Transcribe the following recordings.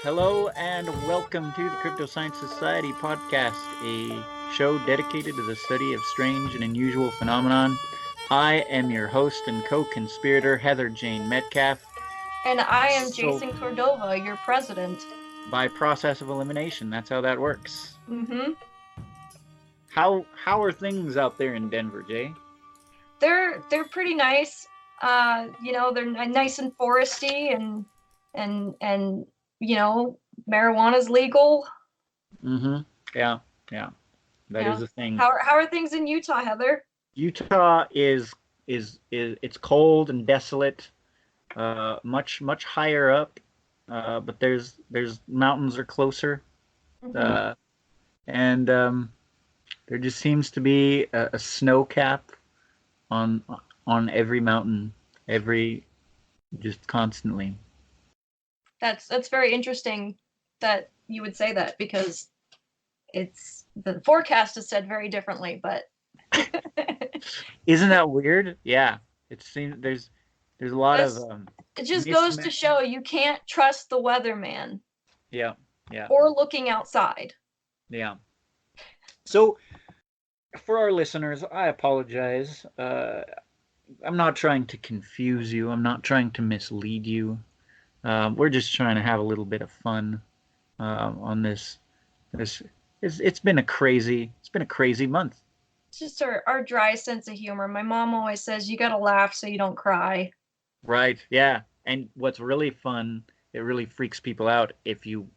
Hello and welcome to the Crypto Science Society podcast, a show dedicated to the study of strange and unusual phenomenon. I am your host and co-conspirator, Heather Jane Metcalf. And I am Jason Cordova, your president. By process of elimination, that's how that works. Mm-hmm. How are things out there in Denver, Jay? They're pretty nice. They're nice and foresty and marijuana's legal. Mm-hmm. Yeah. That is a thing. How are things in Utah, Heather? Utah is it's cold and desolate, much higher up, but there's mountains are closer, and there just seems to be a snow cap on every mountain, just constantly. That's very interesting that you would say that, because it's the forecast is said very differently, but isn't that weird? Yeah, it seems there's a lot of it just goes to show you can't trust the weatherman. Yeah. Or looking outside. Yeah. So for our listeners, I apologize. I'm not trying to confuse you. I'm not trying to mislead you. We're just trying to have a little bit of fun on this. It's been a crazy month. It's just our dry sense of humor. My mom always says you gotta laugh so you don't cry. Right. Yeah. And what's really fun, it really freaks people out if you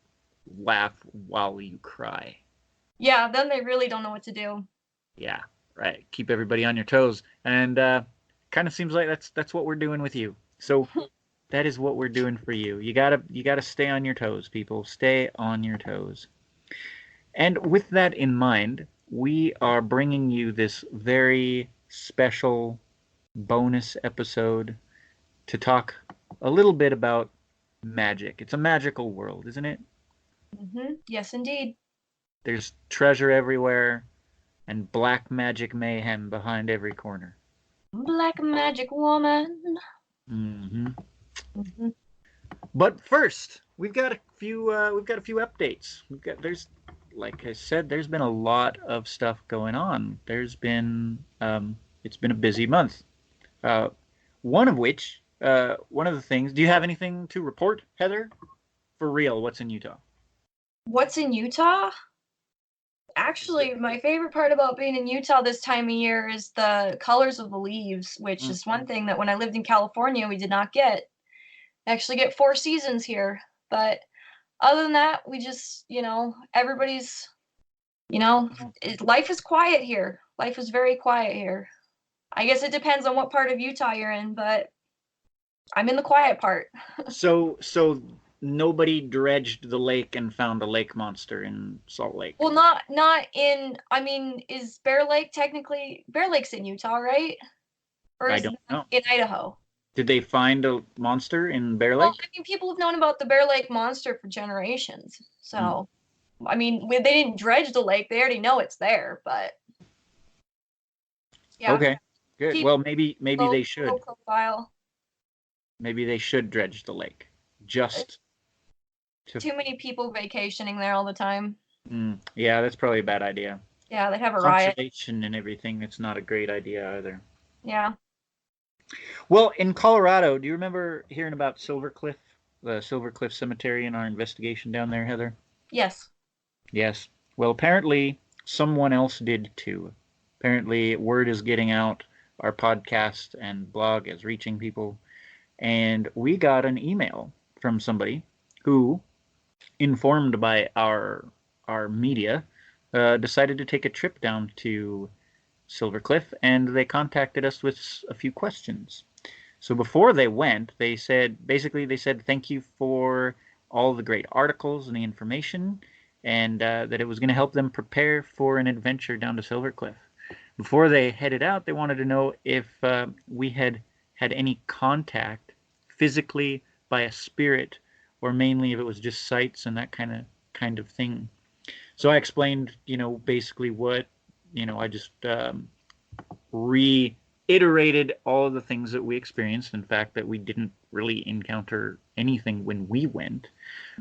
laugh while you cry. Yeah, then they really don't know what to do. Yeah. Right. Keep everybody on your toes, and kind of seems like that's what we're doing with you. So. That is what we're doing for you. You gotta stay on your toes, people. Stay on your toes. And with that in mind, we are bringing you this very special bonus episode to talk a little bit about magic. It's a magical world, isn't it? Mm-hmm. Yes, indeed. There's treasure everywhere, and black magic mayhem behind every corner. Black magic woman. Mm-hmm. Mm-hmm. But first, we've got a few updates. Like I said, there's been a lot of stuff going on. It's been a busy month. One of the things. Do you have anything to report, Heather? For real, what's in Utah? What's in Utah? Actually, my favorite part about being in Utah this time of year is the colors of the leaves, which is one thing that when I lived in California we did not get. Actually get 4 seasons here, but other than that, we just, everybody's, life is quiet here. Life is very quiet here. I guess it depends on what part of Utah you're in, but I'm in the quiet part. So nobody dredged the lake and found a lake monster in Salt Lake? Well, not in, is Bear Lake's in Utah, right? Or I don't know. In Idaho? Did they find a monster in Bear Lake? Well, people have known about the Bear Lake monster for generations. So, they didn't dredge the lake. They already know it's there, but yeah. Okay, good. Well, maybe they should. Low profile. Maybe they should dredge the lake. Too many people vacationing there all the time. Yeah, that's probably a bad idea. Yeah, they have a riot. Conservation and everything. It's not a great idea either. Yeah. Well, in Colorado, do you remember hearing about Silver Cliff, the Silver Cliff Cemetery, in our investigation down there, Heather? Yes. Yes. Well, apparently someone else did too. Apparently word is getting out. Our podcast and blog is reaching people. And we got an email from somebody who, informed by our media, decided to take a trip down to Silver Cliff, and they contacted us with a few questions. So before they went, they said thank you for all the great articles and the information, and that it was going to help them prepare for an adventure down to Silver Cliff. Before they headed out, they wanted to know if we had any contact physically by a spirit, or mainly if it was just sights and that kind of thing. So I explained, basically what, I just reiterated all of the things that we experienced. In fact, that we didn't really encounter anything when we went,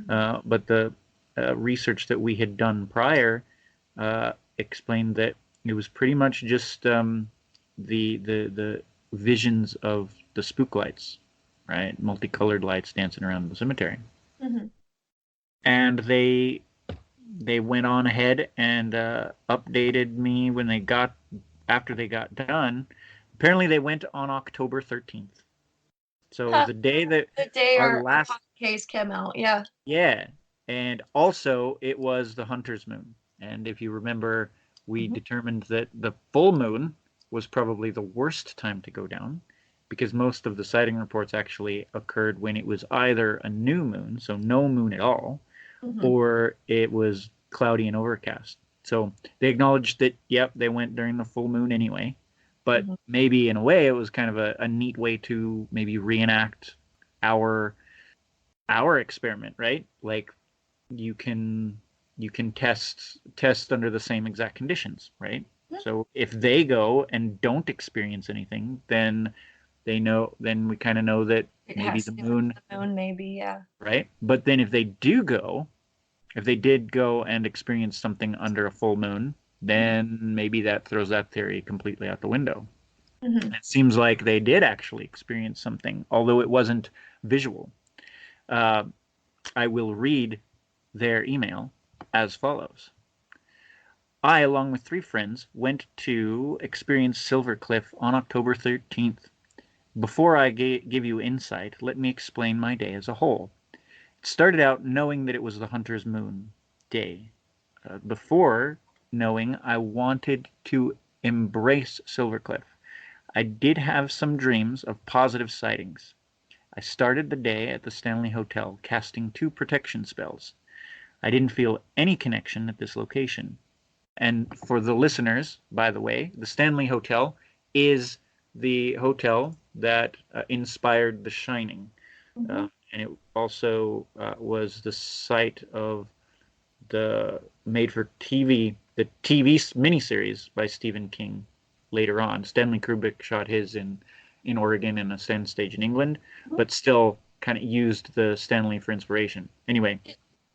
but the research that we had done prior explained that it was pretty much just the visions of the spook lights, right? Multicolored lights dancing around the cemetery. Mm-hmm. And they went on ahead and updated me after they got done. Apparently, they went on October 13th. So the day that the day our our last case came out, yeah. Yeah, and also it was the Hunter's Moon. And if you remember, we determined that the full moon was probably the worst time to go down, because most of the sighting reports actually occurred when it was either a new moon, so no moon at all, or it was cloudy and overcast. So they acknowledged that, yep, they went during the full moon anyway, but maybe in a way it was kind of a neat way to maybe reenact our experiment, right? Like you can test under the same exact conditions, right? So if they go and don't experience anything, then we kind of know that It maybe has the to be moon, the moon, maybe, yeah. right? But then if they did go and experience something under a full moon, then maybe that throws that theory completely out the window. It seems like they did actually experience something, although it wasn't visual. I will read their email as follows. I, along with 3 friends, went to experience Silver Cliff on October 13th. Before I give you insight, let me explain my day as a whole. It started out knowing that it was the Hunter's Moon day. Before knowing, I wanted to embrace Silver Cliff. I did have some dreams of positive sightings. I started the day at the Stanley Hotel, casting 2 protection spells. I didn't feel any connection at this location. And for the listeners, by the way, the Stanley Hotel is the hotel that inspired The Shining. And it also was the site of the made-for-TV, the TV miniseries by Stephen King later on. Stanley Kubrick shot his in Oregon in a soundstage in England, but still kind of used the Stanley for inspiration. Anyway.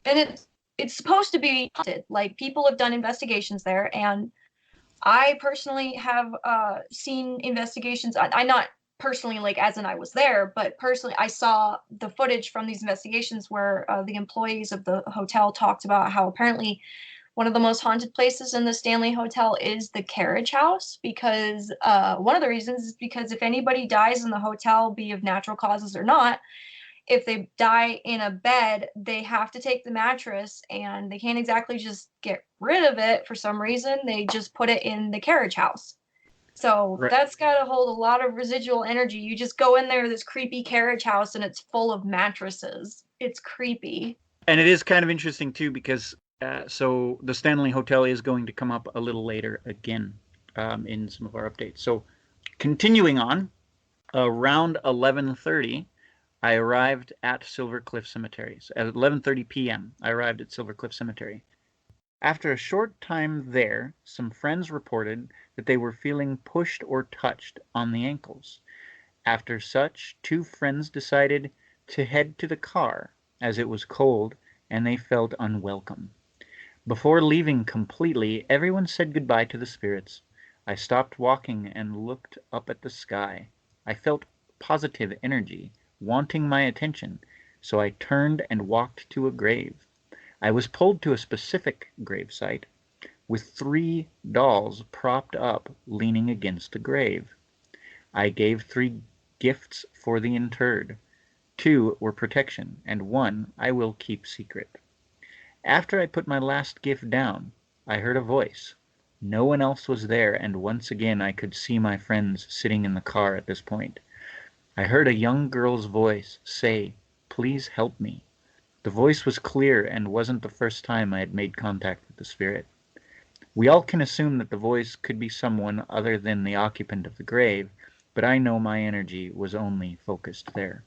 And it's supposed to be haunted. Like, people have done investigations there, and I personally have seen investigations. I not personally, like, as in I was there, but personally I saw the footage from these investigations where the employees of the hotel talked about how apparently one of the most haunted places in the Stanley Hotel is the carriage house, because one of the reasons is because if anybody dies in the hotel, be of natural causes or not, if they die in a bed, they have to take the mattress, and they can't exactly just get rid of it for some reason. They just put it in the carriage house. So that's got to hold a lot of residual energy. You just go in there, this creepy carriage house, and it's full of mattresses. It's creepy. And it is kind of interesting, too, because so the Stanley Hotel is going to come up a little later again in some of our updates. So continuing on, around 11:30, I arrived at Silver Cliff Cemetery. So at 11:30 p.m., I arrived at Silver Cliff Cemetery. After a short time there, some friends reported that they were feeling pushed or touched on the ankles. After such, 2 friends decided to head to the car, as it was cold and they felt unwelcome. Before leaving completely, everyone said goodbye to the spirits. I stopped walking and looked up at the sky. I felt positive energy, wanting my attention, so I turned and walked to a grave. I was pulled to a specific gravesite with 3 dolls propped up, leaning against the grave. I gave 3 gifts for the interred. 2 were protection, and 1 I will keep secret. After I put my last gift down, I heard a voice. No one else was there, and once again I could see my friends sitting in the car at this point. I heard a young girl's voice say, "Please help me." The voice was clear and wasn't the first time I had made contact with the spirit. We all can assume that the voice could be someone other than the occupant of the grave, but I know my energy was only focused there.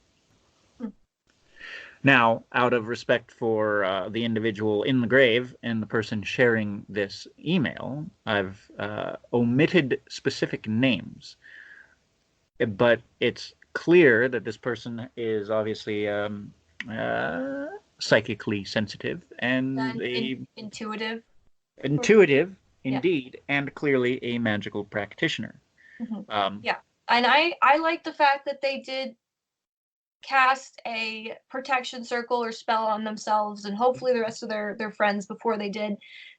Now, out of respect for the individual in the grave and the person sharing this email, I've omitted specific names. But it's clear that this person is obviously psychically sensitive and intuitive. Intuitive, indeed, and clearly a magical practitioner. Yeah, and I like the fact that they did cast a protection circle or spell on themselves and hopefully the rest of their friends before they did.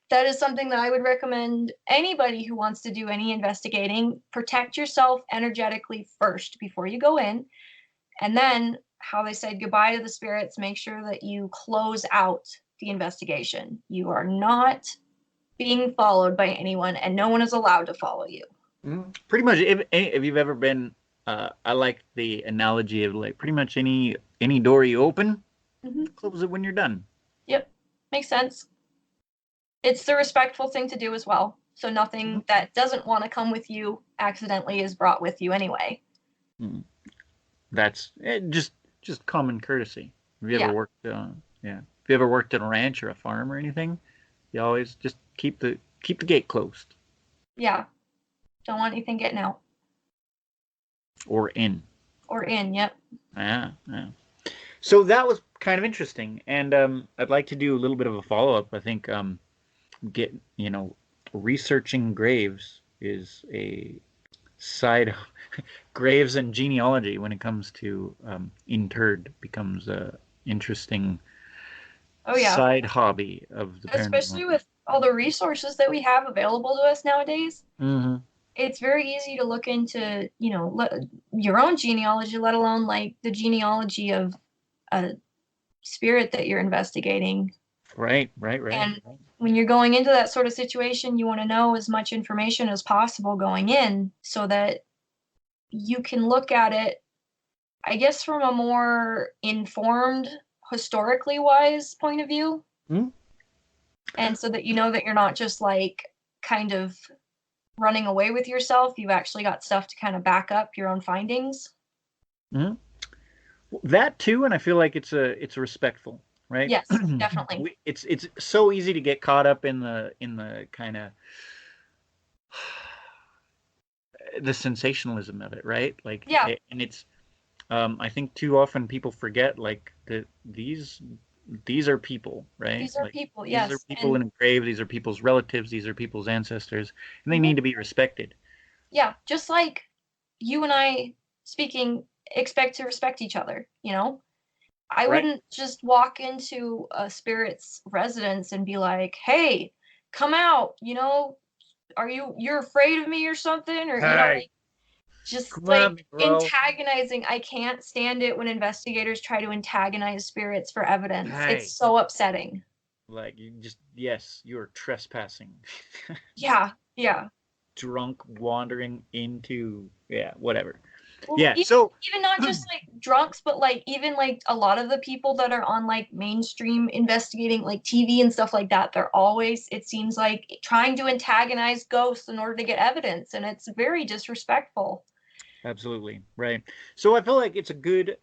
That is something that I would recommend anybody who wants to do any investigating. Protect yourself energetically first before you go in. And then, how they said goodbye to the spirits, make sure that you close out the investigation. You are not being followed by anyone, and no one is allowed to follow you. Pretty much, if you've ever been, I like the analogy of like pretty much any door you open, close it when you're done. Yep, makes sense. It's the respectful thing to do as well. So nothing that doesn't want to come with you accidentally is brought with you anyway. That's just common courtesy. Have you ever worked? Have you ever worked at a ranch or a farm or anything? You always just keep the gate closed. Yeah, don't want anything getting out. Or in. Yep. Yeah. So that was kind of interesting, and I'd like to do a little bit of a follow-up. I think researching graves is a side. Graves and genealogy, when it comes to interred, becomes a interesting side hobby of the paranormal. Especially with all the resources that we have available to us nowadays. It's very easy to look into, your own genealogy, let alone like the genealogy of a spirit that you're investigating. Right. And when you're going into that sort of situation, you want to know as much information as possible going in so that you can look at it, I guess, from a more informed, historically wise point of view. And so that you know that you're not just like kind of running away with yourself. You've actually got stuff to kind of back up your own findings. That too, and I feel like it's respectful, right? Yes, definitely. It's so easy to get caught up in the kind of the sensationalism of it, right? Like, and it's I think too often people forget like that these are people, right? These are people, yes. These are people in a grave. These are people's relatives. These are people's ancestors, and they need to be respected. Yeah, just like you and I speaking expect to respect each other, I wouldn't just walk into a spirit's residence and be like, hey, come out, you're afraid of me or something? Or, antagonizing. I can't stand it when investigators try to antagonize spirits for evidence. It's so upsetting. Like, you're trespassing. Yeah. Drunk wandering into, whatever. Well, even not just like drunks, but like even like a lot of the people that are on like mainstream investigating like TV and stuff like that, they're always, it seems like, trying to antagonize ghosts in order to get evidence, and it's very disrespectful. Absolutely, right. So I feel like it's a good,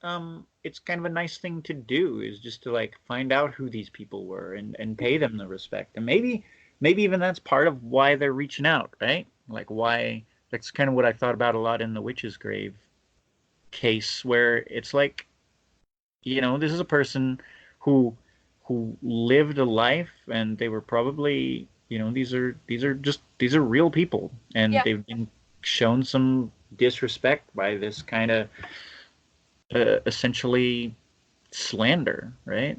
it's kind of a nice thing to do, is just to like find out who these people were and pay them the respect, and maybe even that's part of why they're reaching out, right? Like why. That's kind of what I thought about a lot in the witch's grave case, where it's like, this is a person who lived a life, and they were probably, these are real people, and they've been shown some disrespect by this kind of essentially slander, right?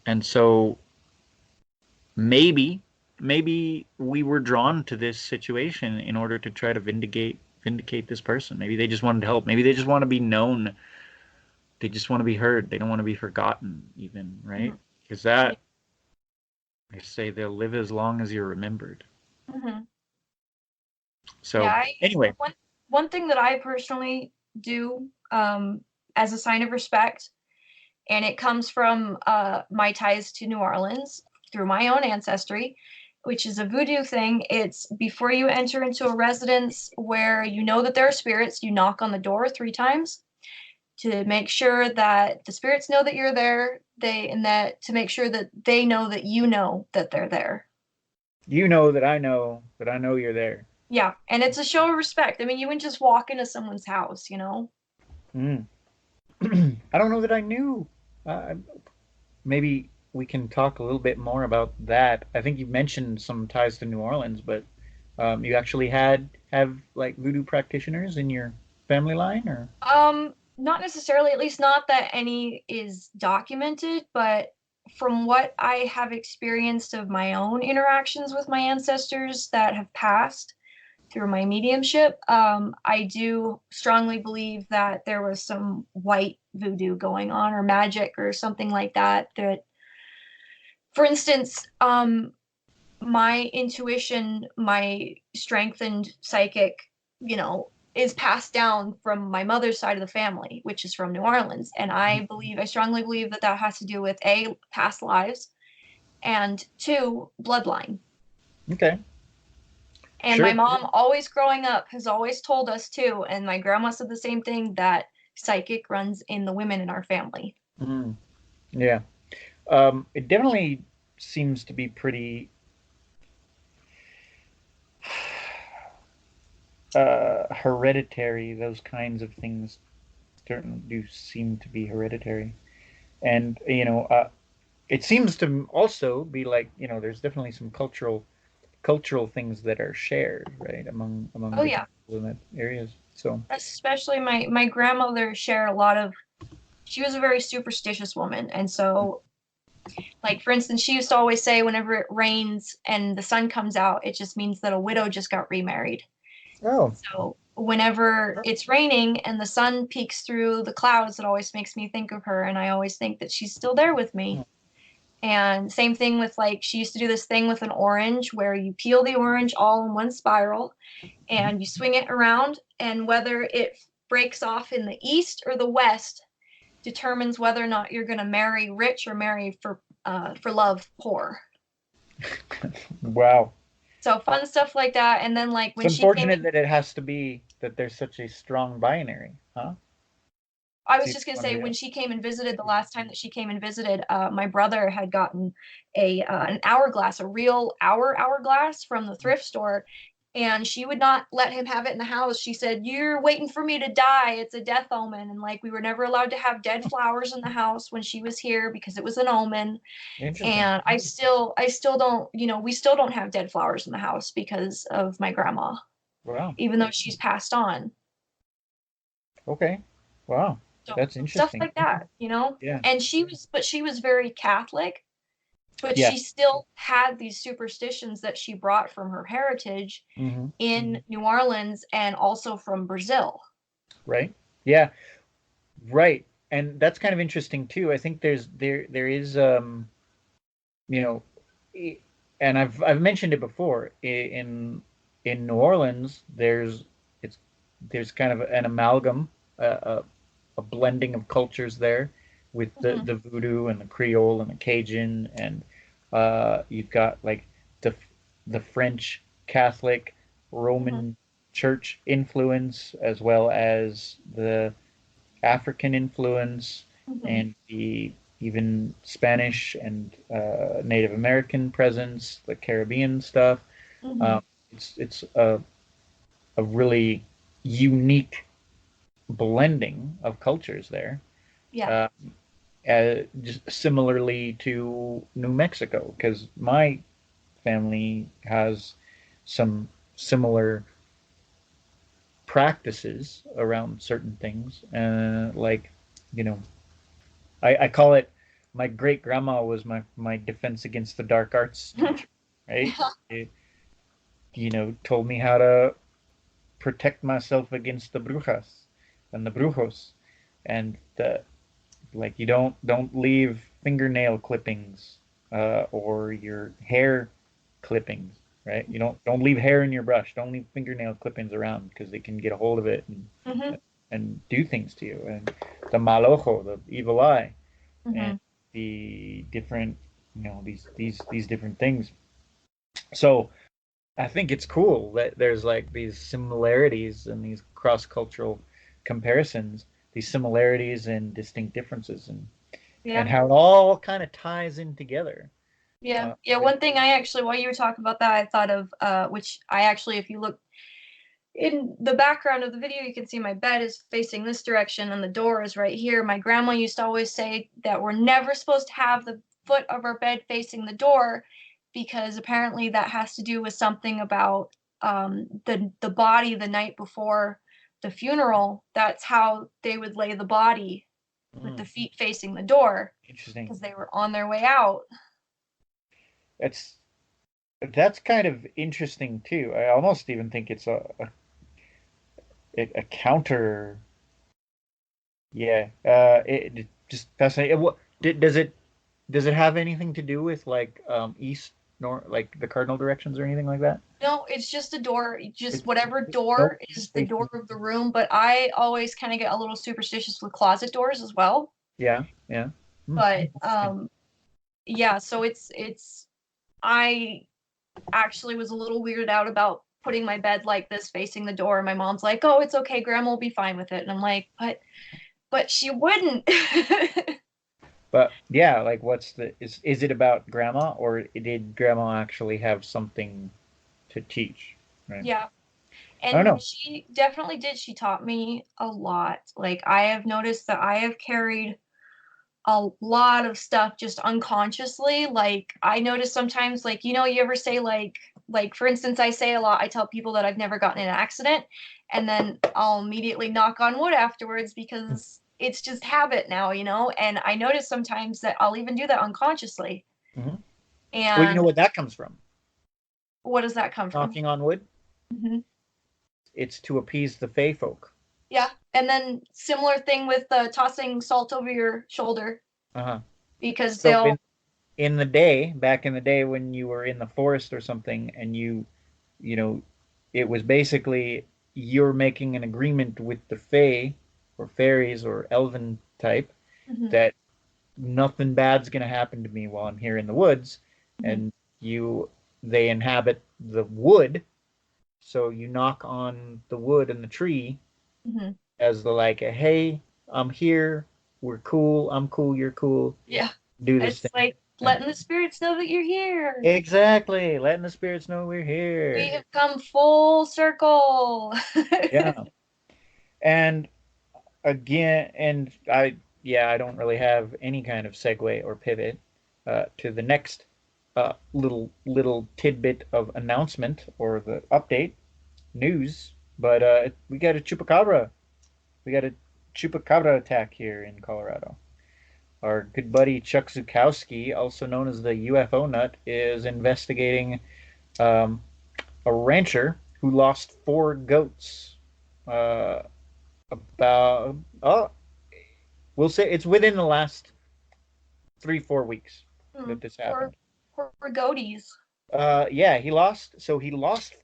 And so maybe we were drawn to this situation in order to try to vindicate this person. Maybe they just wanted to help. Maybe they just want to be known. They just want to be heard. They don't want to be forgotten even, right? Because that, I say, they'll live as long as you're remembered. So anyway. One thing that I personally do as a sign of respect, and it comes from my ties to New Orleans through my own ancestry, which is a voodoo thing. It's before you enter into a residence where you know that there are spirits, you knock on the door 3 times to make sure that the spirits know that you're there, to make sure that they know that they're there. You know that I know you're there. Yeah, and it's a show of respect. I mean, you wouldn't just walk into someone's house, you know? Mm. I don't know that I knew. Maybe we can talk a little bit more about that. I think you mentioned some ties to New Orleans, but you actually have like voodoo practitioners in your family line, or? Not necessarily, at least not that any is documented, but from what I have experienced of my own interactions with my ancestors that have passed through my mediumship, I do strongly believe that there was some white voodoo going on or magic or something like that. That, for instance, my intuition, my strengthened psychic, you know, is passed down from my mother's side of the family, which is from New Orleans. And I strongly believe that has to do with A, past lives, and two, bloodline. Okay. And Sure. my mom, always growing up, has always told us too, and my grandma said the same thing, that psychic runs in the women in our family. Mm. Yeah. It definitely seems to be pretty hereditary. Those kinds of things certainly do seem to be hereditary. And, it seems to also be like, there's definitely some cultural things that are shared, right, among Oh different yeah, people in that areas. So, especially my grandmother shared a lot of. She was a very superstitious woman, and so, like, for instance, she used to always say whenever it rains and the sun comes out, it just means that a widow just got remarried. oh, So whenever it's raining and the sun peeks through the clouds, it always makes me think of her, and I always think that she's still there with me. And same thing with, like, she used to do this thing with an orange where you peel the orange all in one spiral and you swing it around, and whether it breaks off in the east or the west determines whether or not you're going to marry rich or marry for love poor. wow. So fun stuff like that. And then, like, It's when she came unfortunate in, that it has to be that there's such a strong binary, huh? I It's was either just going to one or say, the when other. she came and visited, the last time that she came and visited, my brother had gotten an hourglass, a real hourglass from the thrift store, and she would not let him have it in the house. She said, "You're waiting for me to die. It's a death omen." And, like, we were never allowed to have dead flowers in the house when she was here because it was an omen. Interesting. And I still don't, we still don't have dead flowers in the house because of my grandma, Wow. even though she's passed on. Okay. Wow. So That's stuff interesting. like that. Yeah. And she was very Catholic, but Yeah. she still had these superstitions that she brought from her heritage Hmm. in New Orleans and also from Brazil. Right. Yeah. Right. And that's kind of interesting too. I think there is you know, i- and I've mentioned it before in New Orleans. It's there's kind of an amalgam, a blending of cultures there, with Hmm. the voodoo and the Creole and the Cajun, and you've got like the the French Catholic Hmm. Roman Church influence, as well as the African influence, Hmm. and the even Spanish and Native American presence, the Caribbean stuff. Hmm. Um, it's a really unique blending of cultures there. Yeah. Uh, just similarly to New Mexico, because my family has some similar practices around certain things, like, you know, I call it, my great grandma was my defense against the dark arts teacher, right? Yeah. It, told me how to protect myself against the brujas and the brujos, and like, you don't leave fingernail clippings, or your hair clippings, right? You don't leave hair in your brush. Don't leave fingernail clippings around because they can get a hold of it Hmm. and do things to you. And the mal ojo, the evil eye, and Hmm. the different, these different things. So I think it's cool that there's like these similarities and these cross-cultural comparisons. these similarities and distinct differences, and Yeah. how it all kind of ties in together. Yeah. Yeah. One thing I actually, while you were talking about that, I thought of, which I actually, if you look in the background of the video, you can see my bed is facing this direction and the door is right here. My grandma used to always say that we're never supposed to have the foot of our bed facing the door, because apparently that has to do with something about the body the night before the funeral. That's how they would lay the body, with the feet facing the door, Interesting. because they were on their way out. That's kind of interesting too. I almost even think it's a counter. Yeah. It just fascinating. What does it have anything to do with like east, north, like the cardinal directions or anything like that? No, it's just a door, just It's whatever nope, door is it's the door of the room. But I always kind of get a little superstitious with closet doors as well. Yeah, yeah. But yeah, so I actually was a little weirded out about putting my bed like this facing the door. My mom's like, "Oh, it's okay, Grandma will be fine with it." And I'm like, but she wouldn't. But yeah, like is it about grandma, or did grandma actually have something to teach? Right. Yeah. I don't know. And she definitely did. She taught me a lot. Like, I have noticed that I have carried a lot of stuff just unconsciously. Like, I notice sometimes, like, you ever say, like for instance, I say a lot, I tell people that I've never gotten in an accident, and then I'll immediately knock on wood afterwards, because it's just habit now, and I notice sometimes that I'll even do that unconsciously. Mm-hmm. Well, you know And what that comes from? what does that come from? Knocking on wood. Hmm. It's to appease the Fey folk. Yeah, and then similar thing with tossing salt over your shoulder, Uh-huh. because So they'll. back in the day when you were in the forest or something, and you know, it was basically you're making an agreement with the Fae or fairies or elven type Mhm, that nothing bad's gonna happen to me while I'm here in the woods, mhm, and they inhabit the wood, so you knock on the wood and the tree mhm. as the like, hey, I'm here, we're cool, I'm cool, you're cool, Yeah, do this it's thing. like Yeah. letting the spirits know that you're here. Exactly, letting the spirits know we're We here. have come full circle. Yeah. And again, and I don't really have any kind of segue or pivot to the next little tidbit of announcement or the update news, but we got a chupacabra. We got a chupacabra attack here in Colorado. Our good buddy Chuck Zukowski, also known as the UFO Nut, is investigating um, a rancher who lost 4 goats. Uh, about we'll say it's within the last 3-4 weeks that this Poor, happened. poor goaties. Yeah, he lost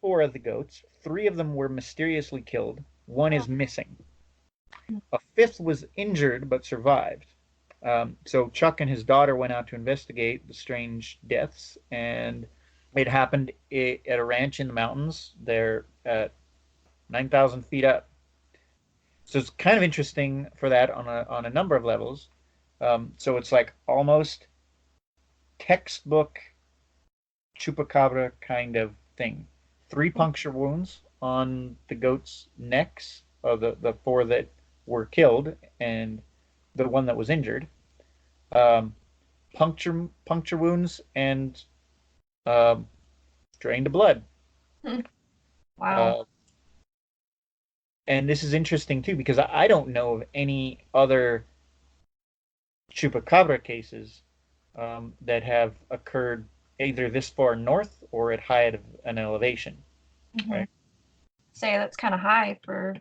4 of the goats. 3 of them were mysteriously killed. One Oh, is missing. A fifth was injured but survived. So Chuck and his daughter went out to investigate the strange deaths, and it happened at a ranch in the mountains. They're at 9,000 feet up. So it's kind of interesting for that on a number of levels. So it's like almost textbook chupacabra kind of thing. 3 puncture wounds on the goats' necks, of the 4 that were killed, and the one that was injured. Um, puncture wounds and um, drained blood. wow. Uh, and this is interesting too because I don't know of any other chupacabra cases that have occurred either this far north or at height of an elevation, Hmm. right? Say that's kind of high for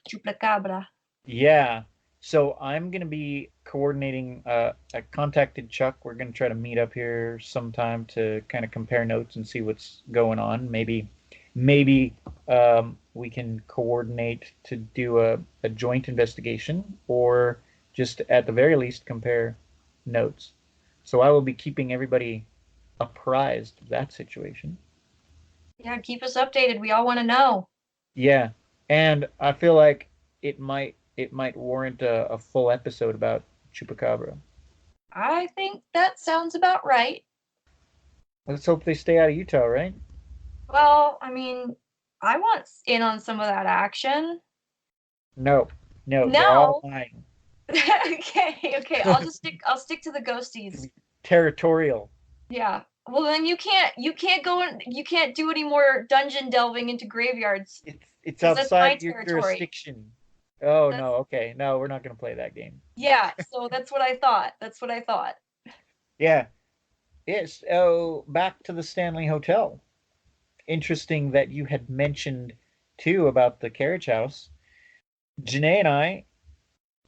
chupacabra. Yeah. So I'm gonna be coordinating. I contacted Chuck. We're gonna try to meet up here sometime to kind of compare notes and see what's going on. Maybe we can coordinate to do a joint investigation, or just at the very least compare notes. So I will be keeping everybody apprised of that situation. Yeah, keep us updated. We all want to know. Yeah, and I feel like it might. it might warrant a full episode about Chupacabra. I think that sounds about right. Let's hope they stay out of Utah, right? Well, I mean, I want in on some of that action. No, no, they're all No. mine. Okay. I'll stick to the ghosties. Territorial. Yeah. Well, then you can't go and you can't do any more dungeon delving into graveyards. It's 'Cause that's my outside your territory. jurisdiction. Oh That's no, okay. No, we're not gonna play that game. Yeah, so that's what I thought. That's what I thought. Yeah. Yes. Oh, back to the Stanley Hotel. Interesting that you had mentioned too about the carriage house. Janae and I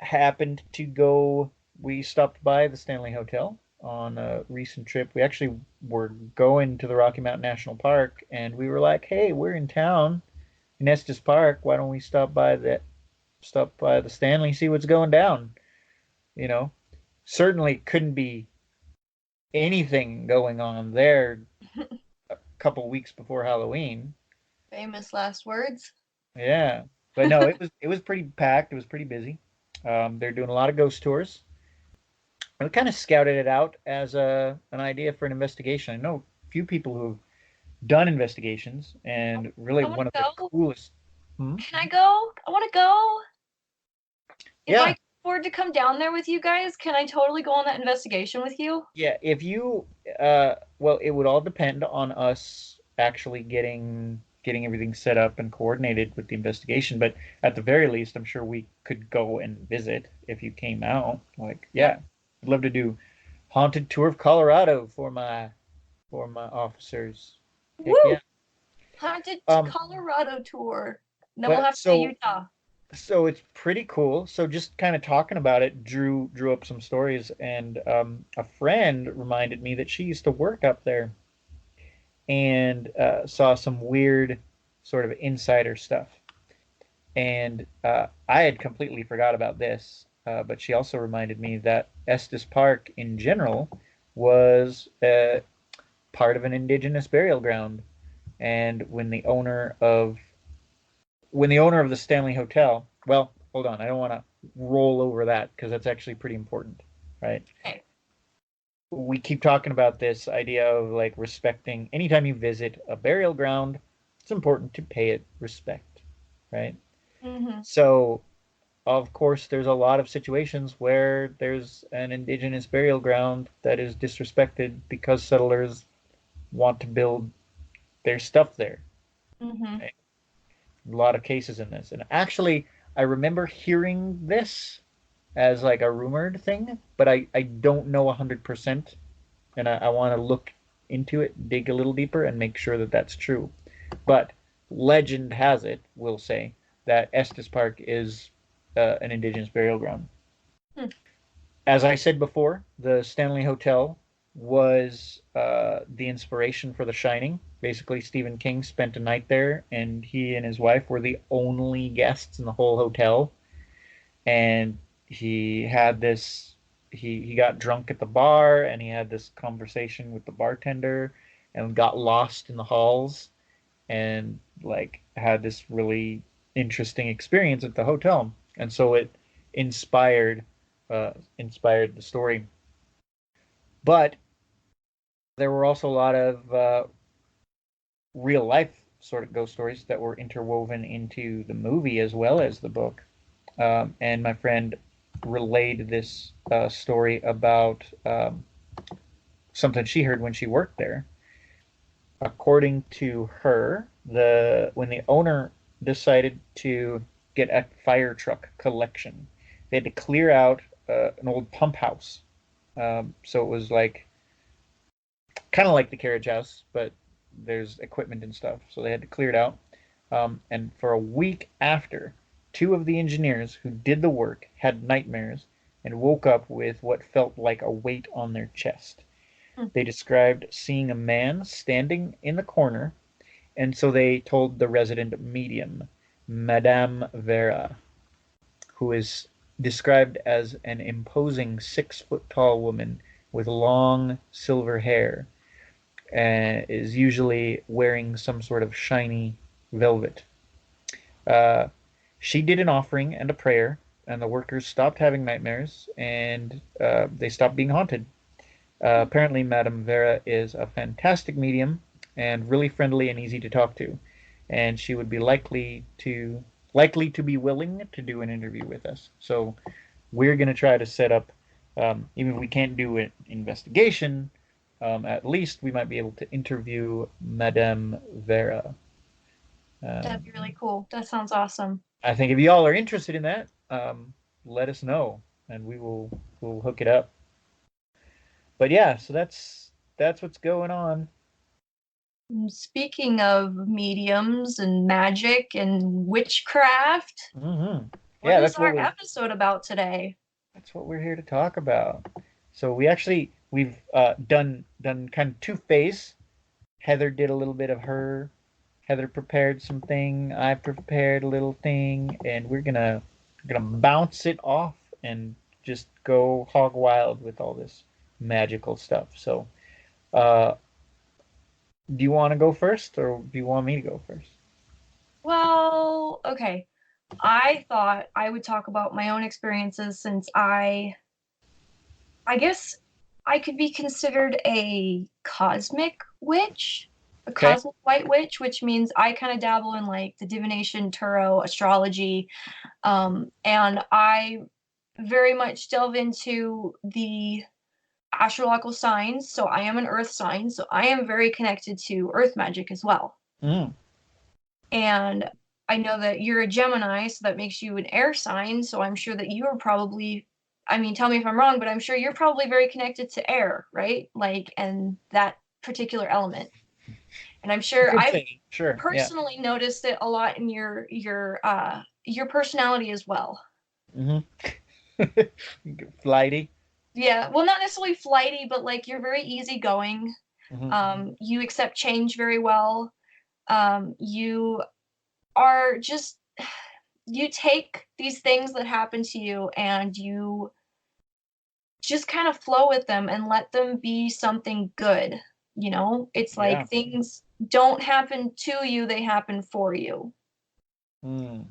happened to go. We stopped by the Stanley Hotel on a recent trip. We actually were going to the Rocky Mountain National Park, and we were like, "Hey, we're in town in Estes Park. Why don't we stop by the Stanley, see what's going down?" You know, certainly couldn't be anything going on there a couple weeks before Halloween. Famous last words. Yeah, but no, it was pretty packed. It was pretty busy. They're doing a lot of ghost tours. And we kind of scouted it out as an idea for an investigation. I know a few people who've done investigations, and really I want one of to the go. coolest. Hmm? Can I go? I want to go. If I Yeah, can afford to come down there with you guys, can I totally go on that investigation with you? yeah. If you, well, it would all depend on us actually getting everything set up and coordinated with the investigation. But at the very least, I'm sure we could go and visit if you came out. Like, Yeah. yeah, I'd love to do haunted tour of Colorado for my officers. Heck Woo! yeah. Haunted Um, Colorado tour. Then we'll but have to say Utah. so it's pretty cool. So just kind of talking about it drew up some stories, and a friend reminded me that she used to work up there and saw some weird sort of insider stuff. And I had completely forgot about this, but she also reminded me that Estes Park in general was part of an indigenous burial ground. And when the owner of the Stanley Hotel, well, hold on, I don't want to roll over that because that's actually pretty important, right? Okay. We keep talking about this idea of like respecting anytime you visit a burial ground, it's important to pay it respect, right? Mm-hmm. So, of course, there's a lot of situations where there's an indigenous burial ground that is disrespected because settlers want to build their stuff there. Mm-hmm. Right? A lot of cases in this. And actually, I remember hearing this as like a rumored thing, but I don't know 100%. And I want to look into it, dig a little deeper, and make sure that that's true. But legend has it, we'll say, that Estes Park is an indigenous burial ground. Hmm. As I said before, the Stanley Hotel was the inspiration for The Shining. Basically, Stephen King spent a night there, and he and his wife were the only guests in the whole hotel. And he had this, he got drunk at the bar, and he had this conversation with the bartender, and got lost in the halls, and like had this really interesting experience at the hotel. And so it inspired the story. But there were also a lot of real life sort of ghost stories that were interwoven into the movie as well as the book. And my friend relayed this story about something she heard when she worked there. According to her, when the owner decided to get a fire truck collection, they had to clear out an old pump house. So it was like kind of like the carriage house, but there's equipment and stuff. So they had to clear it out. And for a week after, two of the engineers who did the work had nightmares and woke up with what felt like a weight on their chest. Hmm. They described seeing a man standing in the corner, and so they told the resident medium, Madame Vera, who is described as an imposing 6 foot tall woman with long silver hair, is usually wearing some sort of shiny velvet. Uh, she did an offering and a prayer and the workers stopped having nightmares, and they stopped being haunted. Apparently, Madame Vera is a fantastic medium and really friendly and easy to talk to, and she would be likely to be willing to do an interview with us. So we're going to try to set up, even if we can't do an investigation, at least we might be able to interview Madame Vera. That'd be really cool. That sounds awesome. I think if y'all are interested in that, let us know, and we'll hook it up. But yeah, so that's what's going on. Speaking of mediums and magic and witchcraft, Mm-hmm. what Yeah, is our episode about today? That's what we're here to talk about. So we've done kind of two-phase. Heather did a little bit of her. Heather prepared something. I prepared a little thing, and we're gonna bounce it off and just go hog wild with all this magical stuff. So, do you want to go first, or do you want me to go first? Well, okay. I thought I would talk about my own experiences since I guess I could be considered a cosmic witch, a Okay. cosmic white witch, which means I kind of dabble in like the divination, tarot, astrology, and I very much delve into the astrological signs. So I am an earth sign, so I am very connected to earth magic as well. Mm. And I know that you're a Gemini, so that makes you an air sign. So I'm sure that you are probably, I mean, tell me if I'm wrong, but I'm sure you're probably very connected to air, right? Like, and that particular element. And I'm sure I've personally noticed it a lot in your personality as well. Mm-hmm. Flighty. Yeah, well, not necessarily flighty, but like you're very easygoing. Mm-hmm. You accept change very well. You are just, you take these things that happen to you and you just kind of flow with them and let them be something good. You know, it's like things don't happen to you, they happen for you. Mm.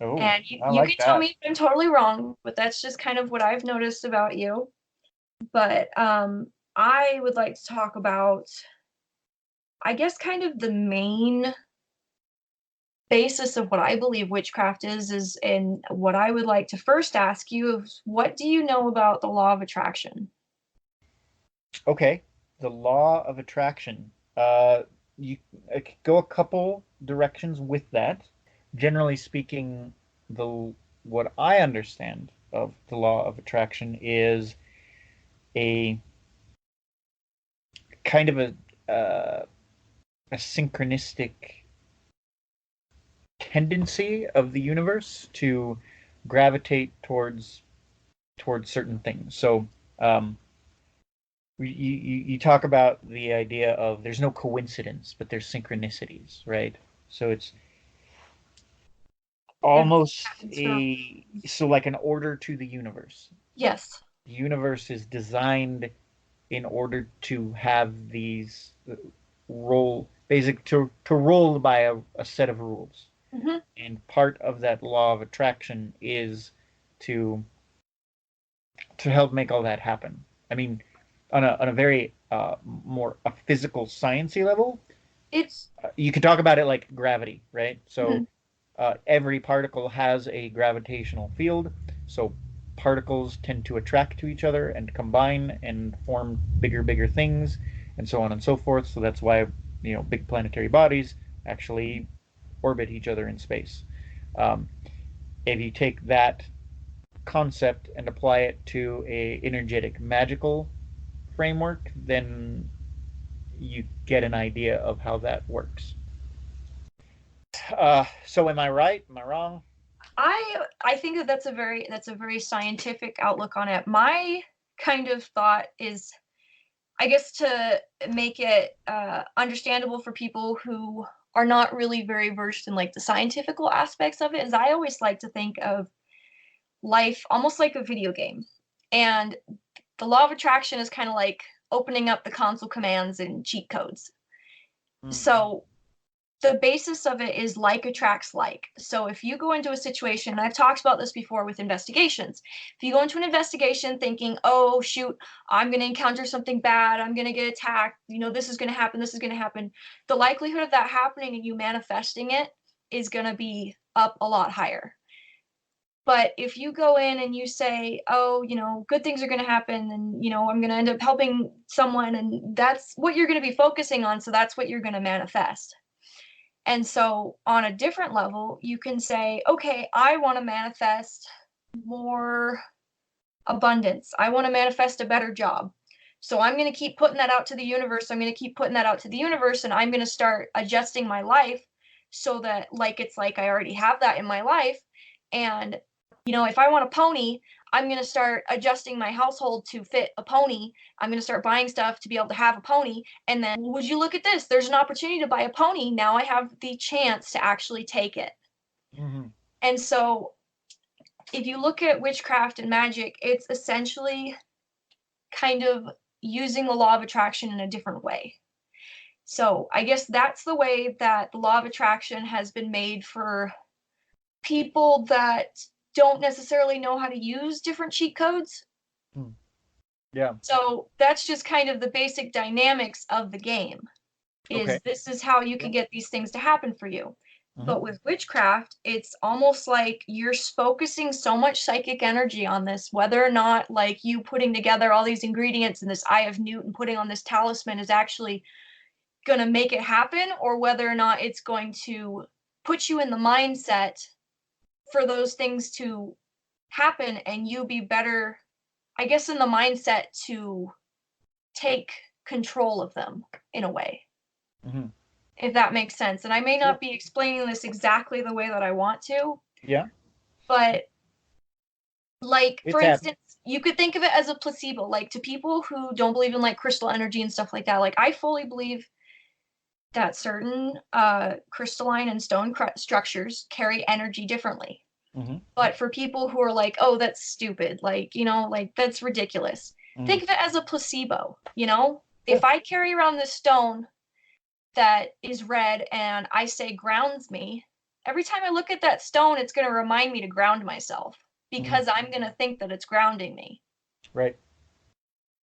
Oh, and you can tell me if I'm totally wrong, but that's just kind of what I've noticed about you. But I would like to talk about, I guess, kind of the main basis of what I believe witchcraft is, and what I would like to first ask you is, what do you know about the law of attraction? Okay, the law of attraction. You could go a couple directions with that. Generally speaking, the what I understand of the law of attraction is a kind of a synchronistic tendency of the universe to gravitate towards certain things. So, you talk about the idea of there's no coincidence, but there's synchronicities, right? So it's almost like an order to the universe. Yes. The universe is designed in order to have these to roll by a set of rules. Mm-hmm. And part of that law of attraction is to help make all that happen. I mean, on a very more a physical sciencey level, it's you can talk about it like gravity, right? So every particle has a gravitational field, so particles tend to attract to each other and combine and form bigger things, and so on and so forth. So that's why big planetary bodies actually orbit each other in space. If you take that concept and apply it to a energetic magical framework, then you get an idea of how that works. So am I right? Am I wrong? I think that that's a very scientific outlook on it. My kind of thought is, I guess, to make it understandable for people who are not really very versed in like the scientific aspects of it, is I always like to think of life almost like a video game. And the law of attraction is kind of like opening up the console commands and cheat codes. So the basis of it is like attracts like. So if you go into a situation, and I've talked about this before with investigations, if you go into an investigation thinking, oh shoot, I'm going to encounter something bad, I'm going to get attacked, this is going to happen, this is going to happen, the likelihood of that happening and you manifesting it is going to be up a lot higher. But if you go in and you say, oh, good things are going to happen, and, I'm going to end up helping someone, and that's what you're going to be focusing on, so that's what you're going to manifest. And so on a different level, you can say, okay, I want to manifest more abundance. I want to manifest a better job. So I'm going to keep putting that out to the universe. I'm going to keep putting that out to the universe, and I'm going to start adjusting my life so that it's like I already have that in my life. And, if I want a pony, I'm going to start adjusting my household to fit a pony. I'm going to start buying stuff to be able to have a pony. And then, would you look at this? There's an opportunity to buy a pony. Now I have the chance to actually take it. Mm-hmm. And so if you look at witchcraft and magic, it's essentially kind of using the law of attraction in a different way. So I guess that's the way that the law of attraction has been made for people that don't necessarily know how to use different cheat codes. Yeah. So that's just kind of the basic dynamics of the game. This is how you can get these things to happen for you. Mm-hmm. But with witchcraft, it's almost like you're focusing so much psychic energy on this, whether or not you putting together all these ingredients in this Eye of Newt and putting on this talisman is actually going to make it happen, or whether or not it's going to put you in the mindset for those things to happen and you be better, I guess, in the mindset to take control of them in a way. Mm-hmm. If that makes sense. And I may not be explaining this exactly the way that I want to. Yeah. But for instance, you could think of it as a placebo. To people who don't believe in crystal energy and stuff like that, I fully believe that certain crystalline and stone structures carry energy differently. Mm-hmm. But for people who are oh, that's stupid, that's ridiculous. Mm-hmm. Think of it as a placebo, If I carry around this stone that is red and I say grounds me, every time I look at that stone, it's going to remind me to ground myself because mm-hmm. I'm going to think that it's grounding me. Right.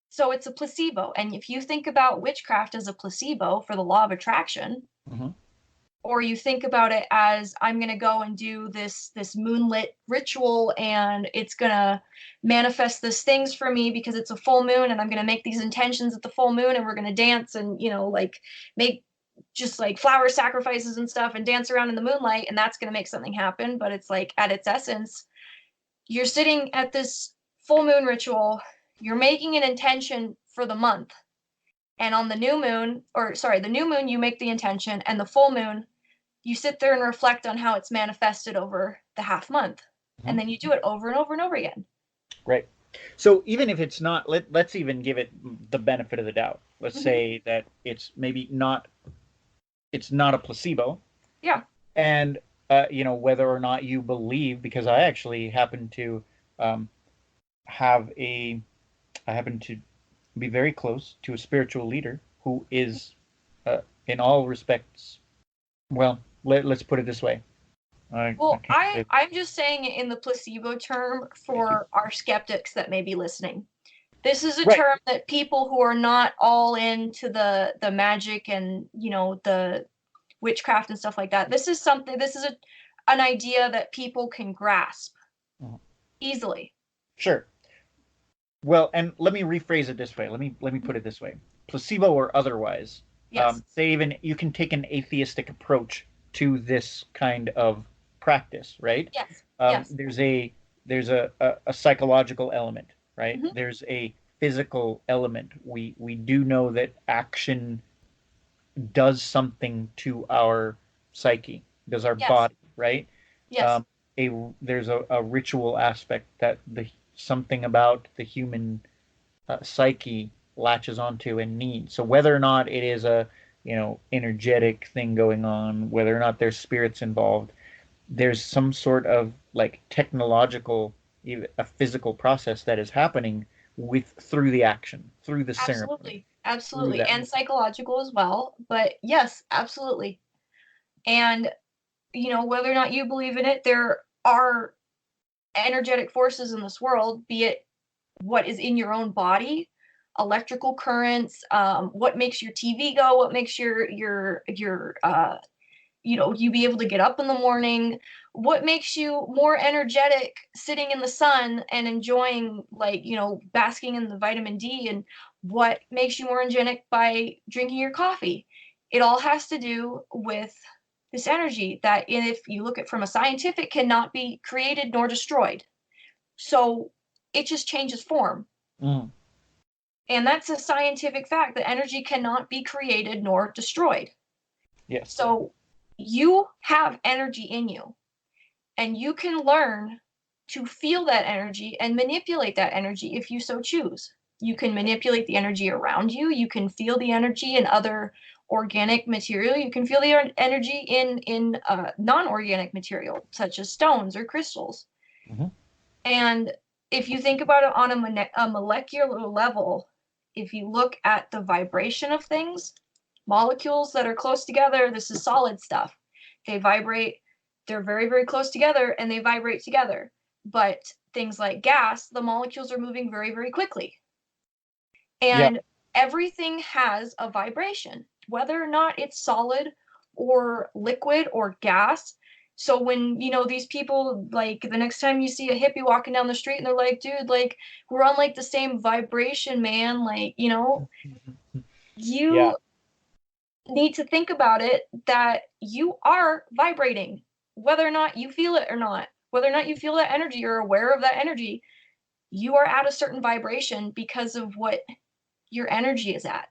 So it's a placebo. And if you think about witchcraft as a placebo for the law of attraction, mm-hmm. or you think about it as I'm going to go and do this moonlit ritual and it's going to manifest these things for me because it's a full moon and I'm going to make these intentions at the full moon and we're going to dance and, make just flower sacrifices and stuff and dance around in the moonlight and that's going to make something happen. But it's at its essence, you're sitting at this full moon ritual, you're making an intention for the month. And on the new moon, you make the intention, and the full moon, you sit there and reflect on how it's manifested over the half month. Mm-hmm. And then you do it over and over and over again. Right. So even if it's not, let's even give it the benefit of the doubt. Let's mm-hmm. say that it's maybe not, it's not a placebo. Yeah. And, whether or not you believe, because I actually happen to I happen to be very close to a spiritual leader who is, in all respects, well, let's put it this way. I'm just saying it in the placebo term for our skeptics that may be listening. This is a term that people who are not all into the magic and, the witchcraft and stuff like that, this is an idea that people can grasp easily. Sure. Well, and let me rephrase it this way. Let me put it this way. Placebo or otherwise, yes. Say even you can take an atheistic approach to this kind of practice, right? Yes. Yes. There's a psychological element, right? Mm-hmm. There's a physical element. We do know that action does something to our psyche, does our body, right? Yes. There's a ritual aspect that something about the human psyche latches onto and needs. So whether or not it is a energetic thing going on, whether or not there's spirits involved, there's some sort of technological, a physical process that is happening through the action, through the ceremony. Absolutely, and psychological as well. But yes, absolutely. And, whether or not you believe in it, there are energetic forces in this world, be it what is in your own body, electrical currents, what makes your TV go, what makes your you be able to get up in the morning, what makes you more energetic sitting in the sun and enjoying, like, basking in the vitamin D, and what makes you more energetic by drinking your coffee. It all has to do with this energy that, if you look at from a scientific, cannot be created nor destroyed. So it just changes form. Mm. And that's a scientific fact, that energy cannot be created nor destroyed. Yes. So you have energy in you, and you can learn to feel that energy and manipulate that energy if you so choose. You can manipulate the energy around you. You can feel the energy in other organic material. You can feel the energy in non-organic material, such as stones or crystals. Mm-hmm. And if you think about it on a molecular level, if you look at the vibration of things, molecules that are close together, this is solid stuff. They vibrate, they're very, very close together, and they vibrate together. But things like gas, the molecules are moving very, very quickly. And everything has a vibration, whether or not it's solid or liquid or gas. So when, these people, like, the next time you see a hippie walking down the street and they're like, dude, like, we're on, like, the same vibration, man, like, you need to think about it, that you are vibrating, whether or not you feel it or not, whether or not you feel that energy or aware of that energy, you are at a certain vibration because of what your energy is at.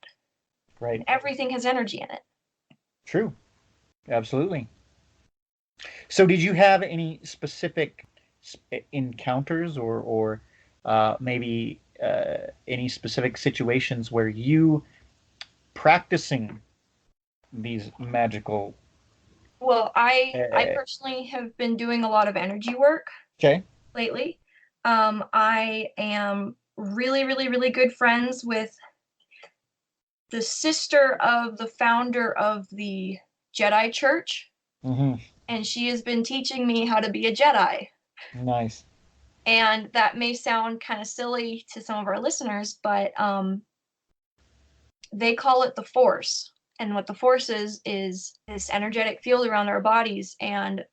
Right. And everything has energy in it. True. Absolutely. So did you have any specific encounters or maybe any specific situations where you practicing these magical... Well, I personally have been doing a lot of energy work lately. I am really, really, really good friends with the sister of the founder of the Jedi Church. Mm-hmm. And she has been teaching me how to be a Jedi. Nice. And that may sound kind of silly to some of our listeners, but they call it the Force. And what the Force is this energetic field around our bodies. And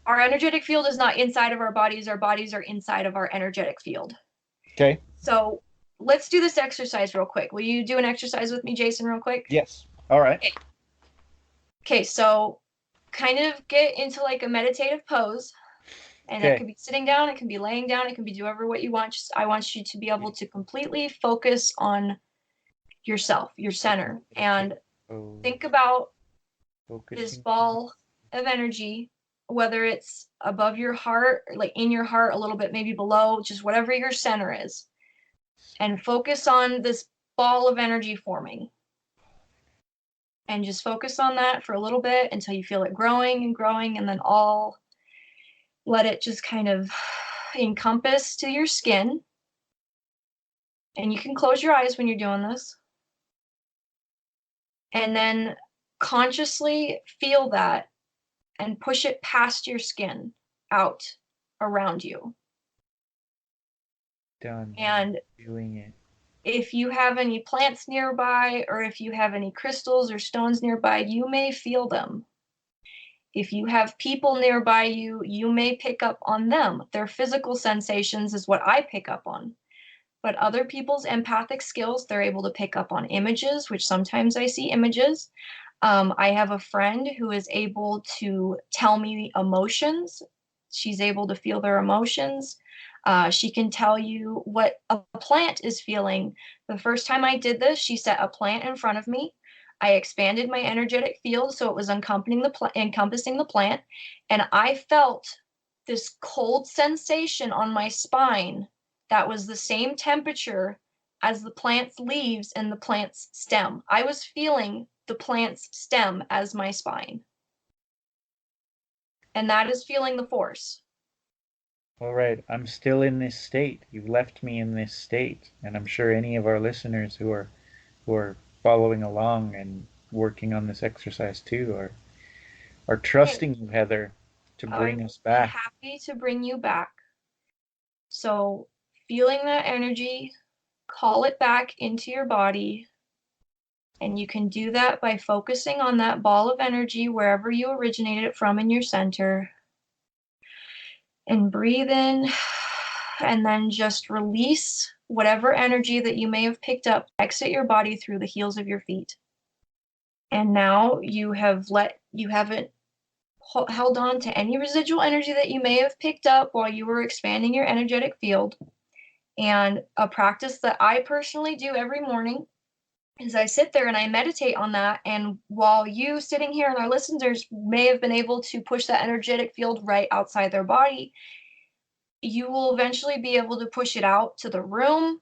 our energetic field is not inside of our bodies are inside of our energetic field. Okay. So let's do this exercise real quick. Will you do an exercise with me, Jason, real quick? Yes. All right. Okay, so kind of get into like a meditative pose. And it could be sitting down, it can be laying down, it can be whoever what you want. I want you to be able to completely focus on yourself, your center, and think about this ball of energy, whether it's above your heart, like in your heart, a little bit maybe below, just whatever your center is. And focus on this ball of energy forming. And just focus on that for a little bit until you feel it growing and growing, and then let it just kind of encompass to your skin. And you can close your eyes when you're doing this. And then consciously feel that and push it past your skin out around you. Done. And doing it. If you have any plants nearby, or if you have any crystals or stones nearby, you may feel them. If you have people nearby you, you may pick up on them. Their physical sensations is what I pick up on. But other people's empathic skills, they're able to pick up on images, which sometimes I see images. I have a friend who is able to tell me emotions. She's able to feel their emotions. She can tell you what a plant is feeling. The first time I did this, she set a plant in front of me. I expanded my energetic field so it was encompassing the plant, and I felt this cold sensation on my spine that was the same temperature as the plant's leaves and the plant's stem. I was feeling the plant's stem as my spine. And that is feeling the Force. All right. I'm still in this state. You've left me in this state. And I'm sure any of our listeners who are following along and working on this exercise too, are trusting you, Heather, to bring I'm us back. happy to bring you back. So, feeling that energy, call it back into your body. And you can do that by focusing on that ball of energy wherever you originated it from in your center. And breathe in, and then just release whatever energy that you may have picked up, exit your body through the heels of your feet. And now you haven't held on to any residual energy that you may have picked up while you were expanding your energetic field. And a practice that I personally do every morning is I sit there and I meditate on that. And while you sitting here and our listeners may have been able to push that energetic field right outside their body, you will eventually be able to push it out to the room,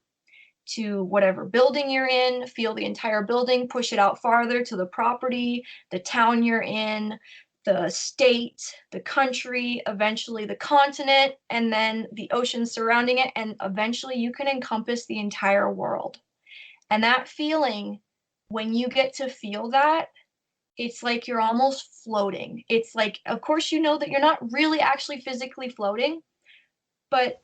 to whatever building you're in, feel the entire building, push it out farther to the property, the town you're in, the state, the country, eventually the continent, and then the ocean surrounding it. And eventually you can encompass the entire world. And that feeling, when you get to feel that, it's like you're almost floating. It's like, of course, you know that you're not really actually physically floating, but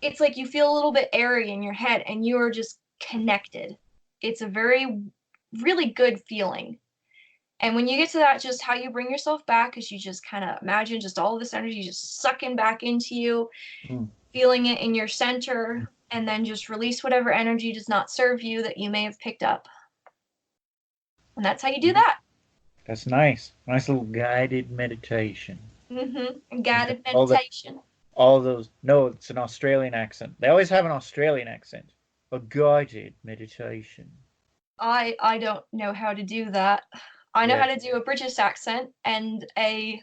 it's like you feel a little bit airy in your head and you're just connected. It's a very, really good feeling. And when you get to that, just how you bring yourself back is you just kind of imagine just all of this energy just sucking back into you, feeling it in your center, and then just release whatever energy does not serve you that you may have picked up. And that's how you do that. That's nice. Nice little guided meditation. Guided meditation. All those. No, it's an Australian accent. They always have an Australian accent. A guided meditation. I don't know how to do that. I know how to do a British accent and a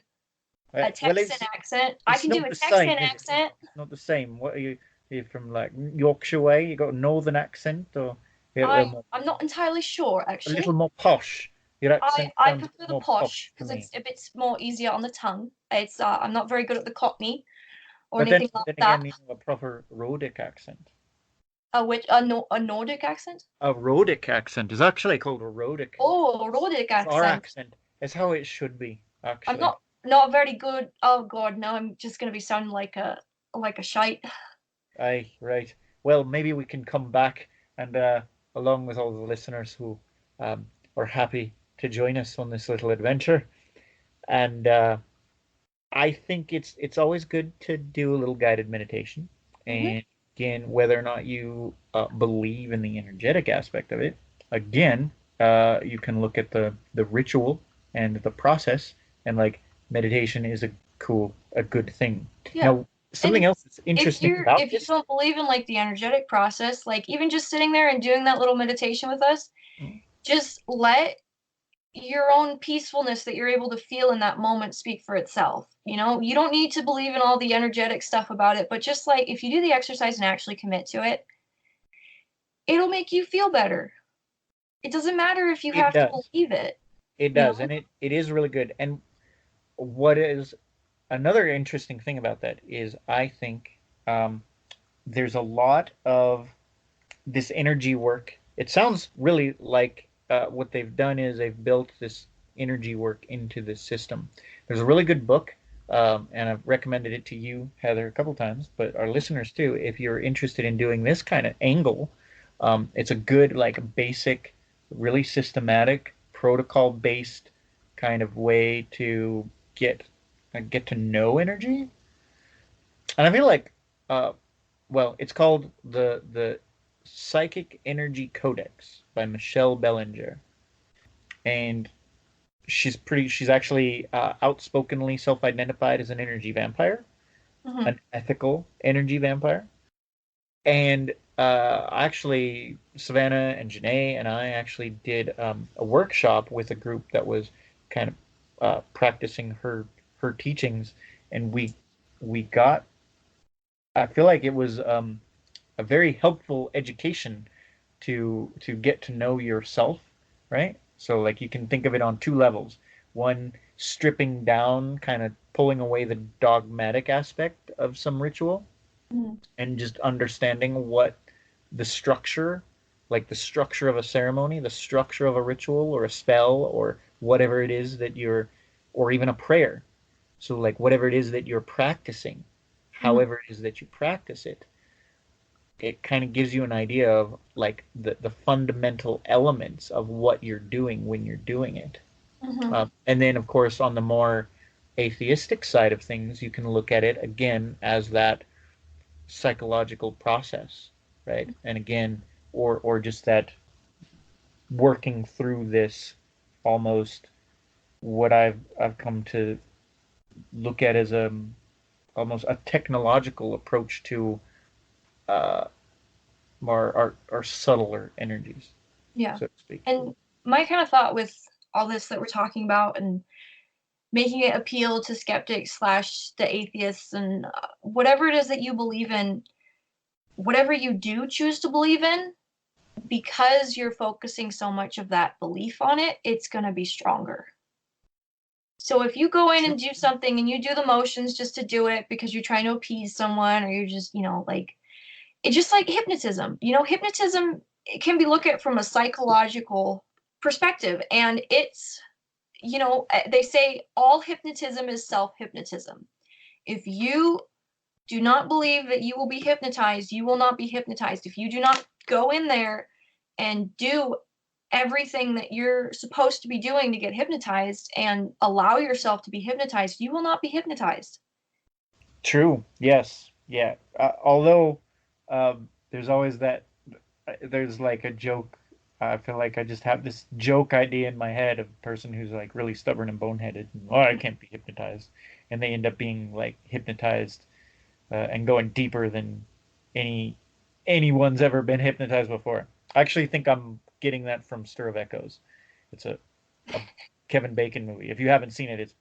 Texan accent. I can do a Texan accent. It's not the same. What are you? Are you from like Yorkshire way? You got a northern accent, or I'm not entirely sure actually. A little more posh. Your accent I prefer the posh because it's a bit more easier on the tongue. It's I'm not very good at the Cockney or anything like that. Again, you know, a proper Rhodic accent. A Nordic accent? A Rhodic accent is actually called a Rhodic. Oh, Rhodic accent. Our accent is how it should be. Actually, I'm not very good. Oh God, no! I'm just gonna be sounding like a shite. Aye, right. Well, maybe we can come back and along with all the listeners who are happy to join us on this little adventure, and I think it's always good to do a little guided meditation, and again, whether or not you believe in the energetic aspect of it, again, you can look at the ritual and the process, and like meditation is a good thing. Yeah. Now, something else that's interesting if you don't believe in like the energetic process, like even just sitting there and doing that little meditation with us, just let your own peacefulness that you're able to feel in that moment speak for itself. You know, you don't need to believe in all the energetic stuff about it, but just like if you do the exercise and actually commit to it, it'll make you feel better. It doesn't matter if you have to believe it. It does, and it is really good. And what is another interesting thing about that is I think there's a lot of this energy work. It sounds really like what they've done is they've built this energy work into this system. There's a really good book, and I've recommended it to you, Heather, a couple times, but our listeners too, if you're interested in doing this kind of angle. It's a good, like, basic, really systematic, protocol-based kind of way to get to know energy. And I feel like, it's called the Psychic Energy Codex by Michelle Bellinger, and she's actually outspokenly self-identified as an energy vampire, an ethical energy vampire, and actually Savannah and Janae and I actually did a workshop with a group that was kind of practicing her teachings, and we got, I feel like it was a very helpful education to get to know yourself, right? So like you can think of it on two levels. One, stripping down, kind of pulling away the dogmatic aspect of some ritual, and just understanding what the structure like the structure of a ceremony, the structure of a ritual or a spell or whatever it is that you're, or even a prayer. So like whatever it is that you're practicing, however it is that you practice it, it kind of gives you an idea of like the fundamental elements of what you're doing when you're doing it. And then, of course, on the more atheistic side of things, you can look at it again as that psychological process, right? And again, or just that working through this almost what I've come to look at as a almost a technological approach to our subtler energies, Yeah. so to speak. And my kind of thought with all this that we're talking about and making it appeal to skeptics slash the atheists and whatever it is that you believe in, whatever you do choose to believe in, because you're focusing so much of that belief on it, it's going to be stronger. So if you go in and do something and you do the motions just to do it because you're trying to appease someone, or you're just, like, it's just like hypnotism. Hypnotism, it can be looked at from a psychological perspective, and it's, they say all hypnotism is self-hypnotism. If you do not believe that you will be hypnotized, you will not be hypnotized. If you do not go in there and do everything that you're supposed to be doing to get hypnotized and allow yourself to be hypnotized, you will not be hypnotized. True. Yes. Yeah. Although there's always that. There's like a joke. I feel like I just have this joke idea in my head of a person who's like really stubborn and boneheaded. And, oh, I can't be hypnotized, and they end up being like hypnotized and going deeper than anyone's ever been hypnotized before. I actually think I'm getting that from Stir of Echoes. It's a Kevin Bacon movie. If you haven't seen it, it's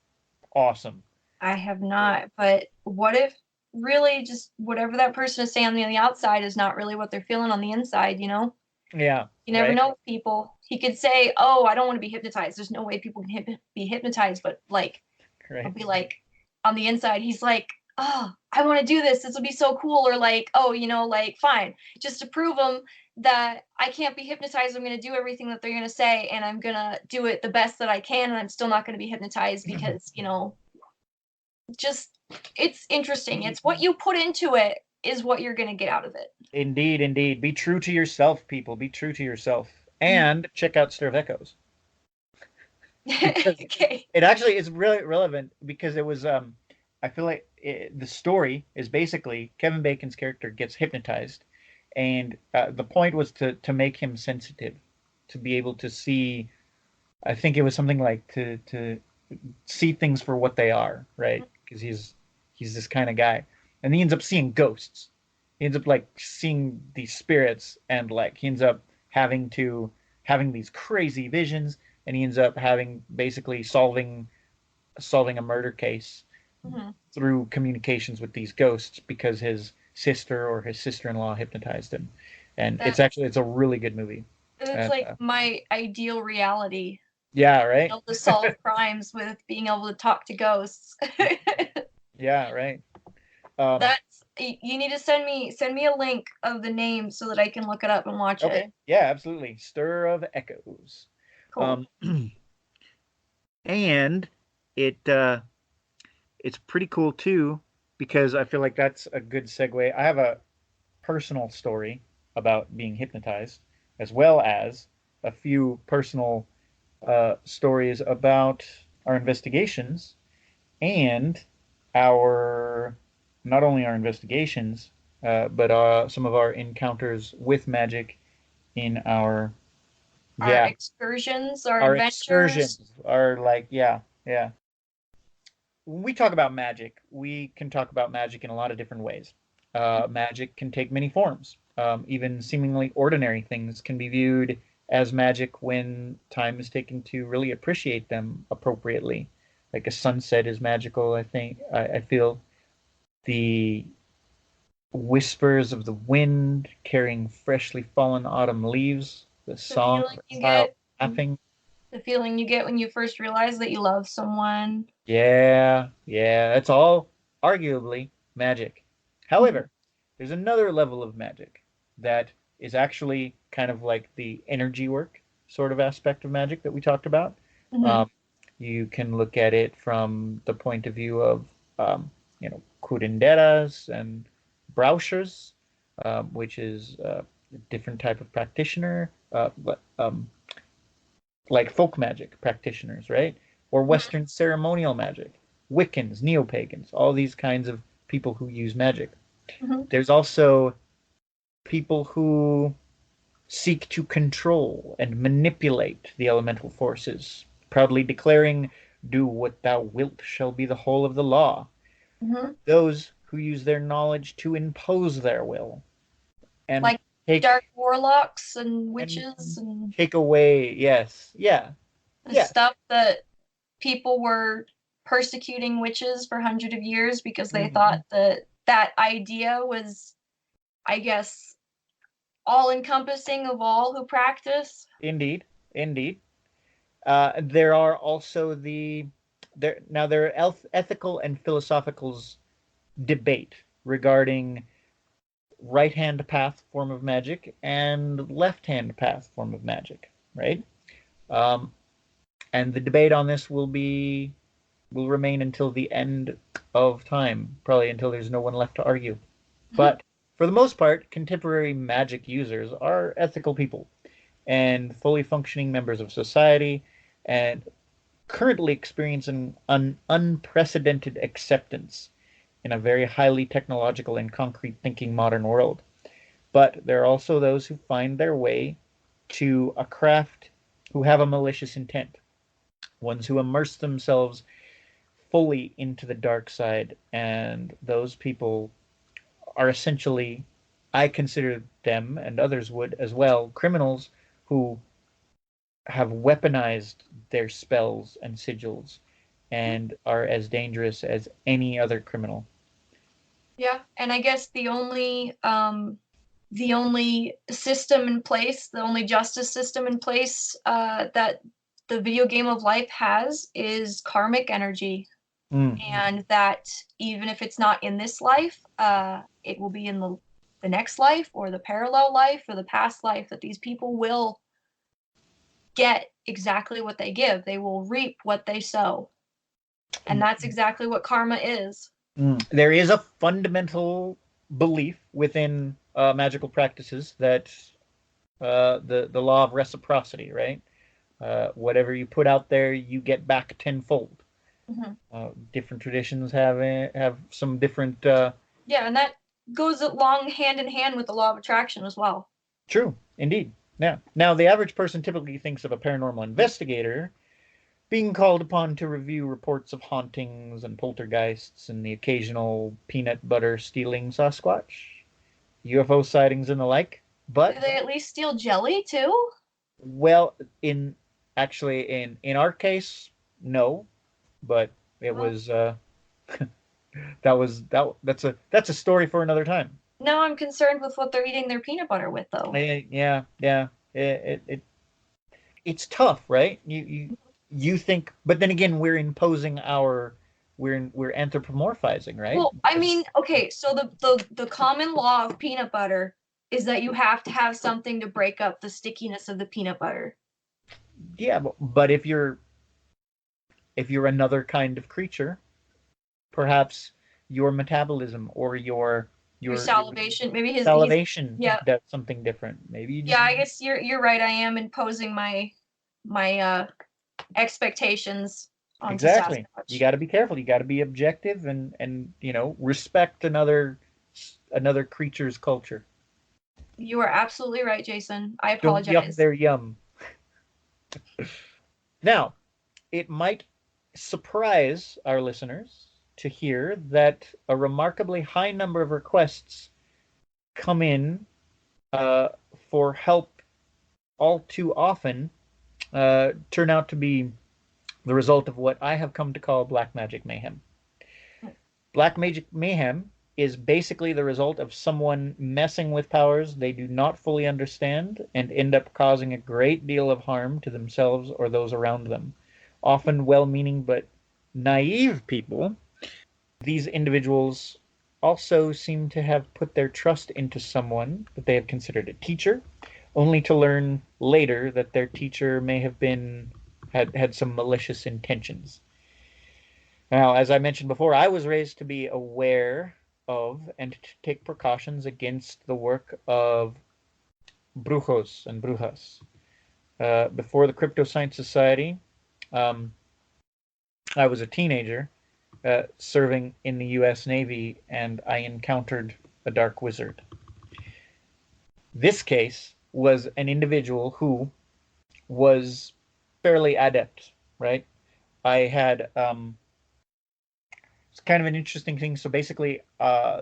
awesome. I have not, but what if really just whatever that person is saying on the outside is not really what they're feeling on the inside, Yeah. You never know with people. He could say, oh, I don't want to be hypnotized. There's no way people can be hypnotized, but like, Right. I'll be like, on the inside, he's like, oh, I want to do this. This will be so cool. Or like, oh, like, fine. Just to prove them that I can't be hypnotized, I'm going to do everything that they're going to say, and I'm going to do it the best that I can, and I'm still not going to be hypnotized because, just, it's interesting. It's what you put into it is what you're going to get out of it. Indeed, indeed. Be true to yourself, people. Be true to yourself. And check out Stir of Echoes. Okay. It actually is really relevant because it was, I feel like the story is basically Kevin Bacon's character gets hypnotized. And the point was to make him sensitive, to be able to see, I think it was something like to see things for what they are, right? Because he's this kind of guy. And he ends up seeing ghosts. He ends up like seeing these spirits, and like he ends up having these crazy visions, and he ends up having basically solving a murder case through communications with these ghosts because his sister or his sister-in-law hypnotized him. And it's a really good movie. It's like my ideal reality. Yeah, right. Being able to solve crimes with being able to talk to ghosts. Yeah, right. That's, you need to send me a link of the name so that I can look it up and watch it. Yeah, absolutely. Stir of Echoes. Cool. And it's pretty cool too, because I feel like that's a good segue. I have a personal story about being hypnotized, as well as a few personal stories about our investigations and not only our investigations, but some of our encounters with magic in our excursions, our adventures. Excursions are like, yeah. When we talk about magic, we can talk about magic in a lot of different ways. Magic can take many forms. Even seemingly ordinary things can be viewed as magic when time is taken to really appreciate them appropriately. Like a sunset is magical, I think. I feel the whispers of the wind carrying freshly fallen autumn leaves, the song of a child laughing. The feeling you get when you first realize that you love someone. Yeah, it's all arguably magic. However, there's another level of magic that is actually kind of like the energy work sort of aspect of magic that we talked about. Mm-hmm. You can look at it from the point of view of, curanderas and browsers, which is a different type of practitioner, like folk magic practitioners, right? Or Western ceremonial magic, Wiccans, neo-pagans, all these kinds of people who use magic. Mm-hmm. There's also people who seek to control and manipulate the elemental forces, proudly declaring, "Do what thou wilt shall be the whole of the law." Mm-hmm. Those who use their knowledge to impose their will and Like take dark warlocks and and witches and take away, yes, yeah, the yeah. stuff that people were persecuting witches for hundreds of years because they Mhm. thought that that idea was, I guess, all encompassing of all who practice. Indeed, indeed. There are also there are ethical and philosophical debate regarding right hand path form of magic and left hand path form of magic, right? Um, and the debate on this will remain until the end of time, probably until there's no one left to argue. But for the most part, contemporary magic users are ethical people and fully functioning members of society, and currently experiencing an unprecedented acceptance in a very highly technological and concrete thinking modern world. But there are also those who find their way to a craft who have a malicious intent, ones who immerse themselves fully into the dark side, and those people are essentially, I consider them, and others would as well, criminals who have weaponized their spells and sigils and are as dangerous as any other criminal. Yeah, and I guess the only system in place, the only justice system in place that the video game of life has is karmic energy, Mm. and that even if it's not in this life, it will be in the next life or the parallel life or the past life, that these people will get exactly what they give. They will reap what they sow. And that's exactly what karma is. Mm. There is a fundamental belief within magical practices that the law of reciprocity, right? Whatever you put out there, you get back tenfold. Mm-hmm. Different traditions have some different. Yeah, and that goes along hand in hand with the law of attraction as well. True, indeed. Yeah. Now, the average person typically thinks of a paranormal investigator being called upon to review reports of hauntings and poltergeists and the occasional peanut butter stealing Sasquatch, UFO sightings, and the like. Do But they at least steal jelly too? well, in our case, no. But it Well, was that's a story for another time. now I'm concerned with what they're eating their peanut butter with, though. Yeah, yeah. It's tough, right? You think, but then again, we're anthropomorphizing, right? Well, I mean, okay, so the common law of peanut butter is that you have to have something to break up the stickiness of the peanut butter. Yeah, but if you're another kind of creature, perhaps your metabolism or Your your salivation, maybe he's salivation yeah. does something different. Maybe you Yeah, just I guess you're right. I am imposing my expectations onto exactly. You Sasquatch. got to be careful. You got to be objective and respect another creature's culture. You are absolutely right, Jason. I Don't yum apologize. their yum. Now, it might surprise our listeners to hear that a remarkably high number of requests come in uh, for help all too often turn out to be the result of what I have come to call black magic mayhem. Black magic mayhem is basically the result of someone messing with powers they do not fully understand and end up causing a great deal of harm to themselves or those around them. Often well meaning but naive people, these individuals also seem to have put their trust into someone that they had considered a teacher, only to learn later that their teacher may have had some malicious intentions. Now, as I mentioned before, I was raised to be aware of and to take precautions against the work of brujos and brujas. Before the Crypto Science Society, um, I was a teenager serving in the U.S. Navy, and I encountered a dark wizard. This case was an individual who was fairly adept, right? I had it's kind of an interesting thing. So basically, I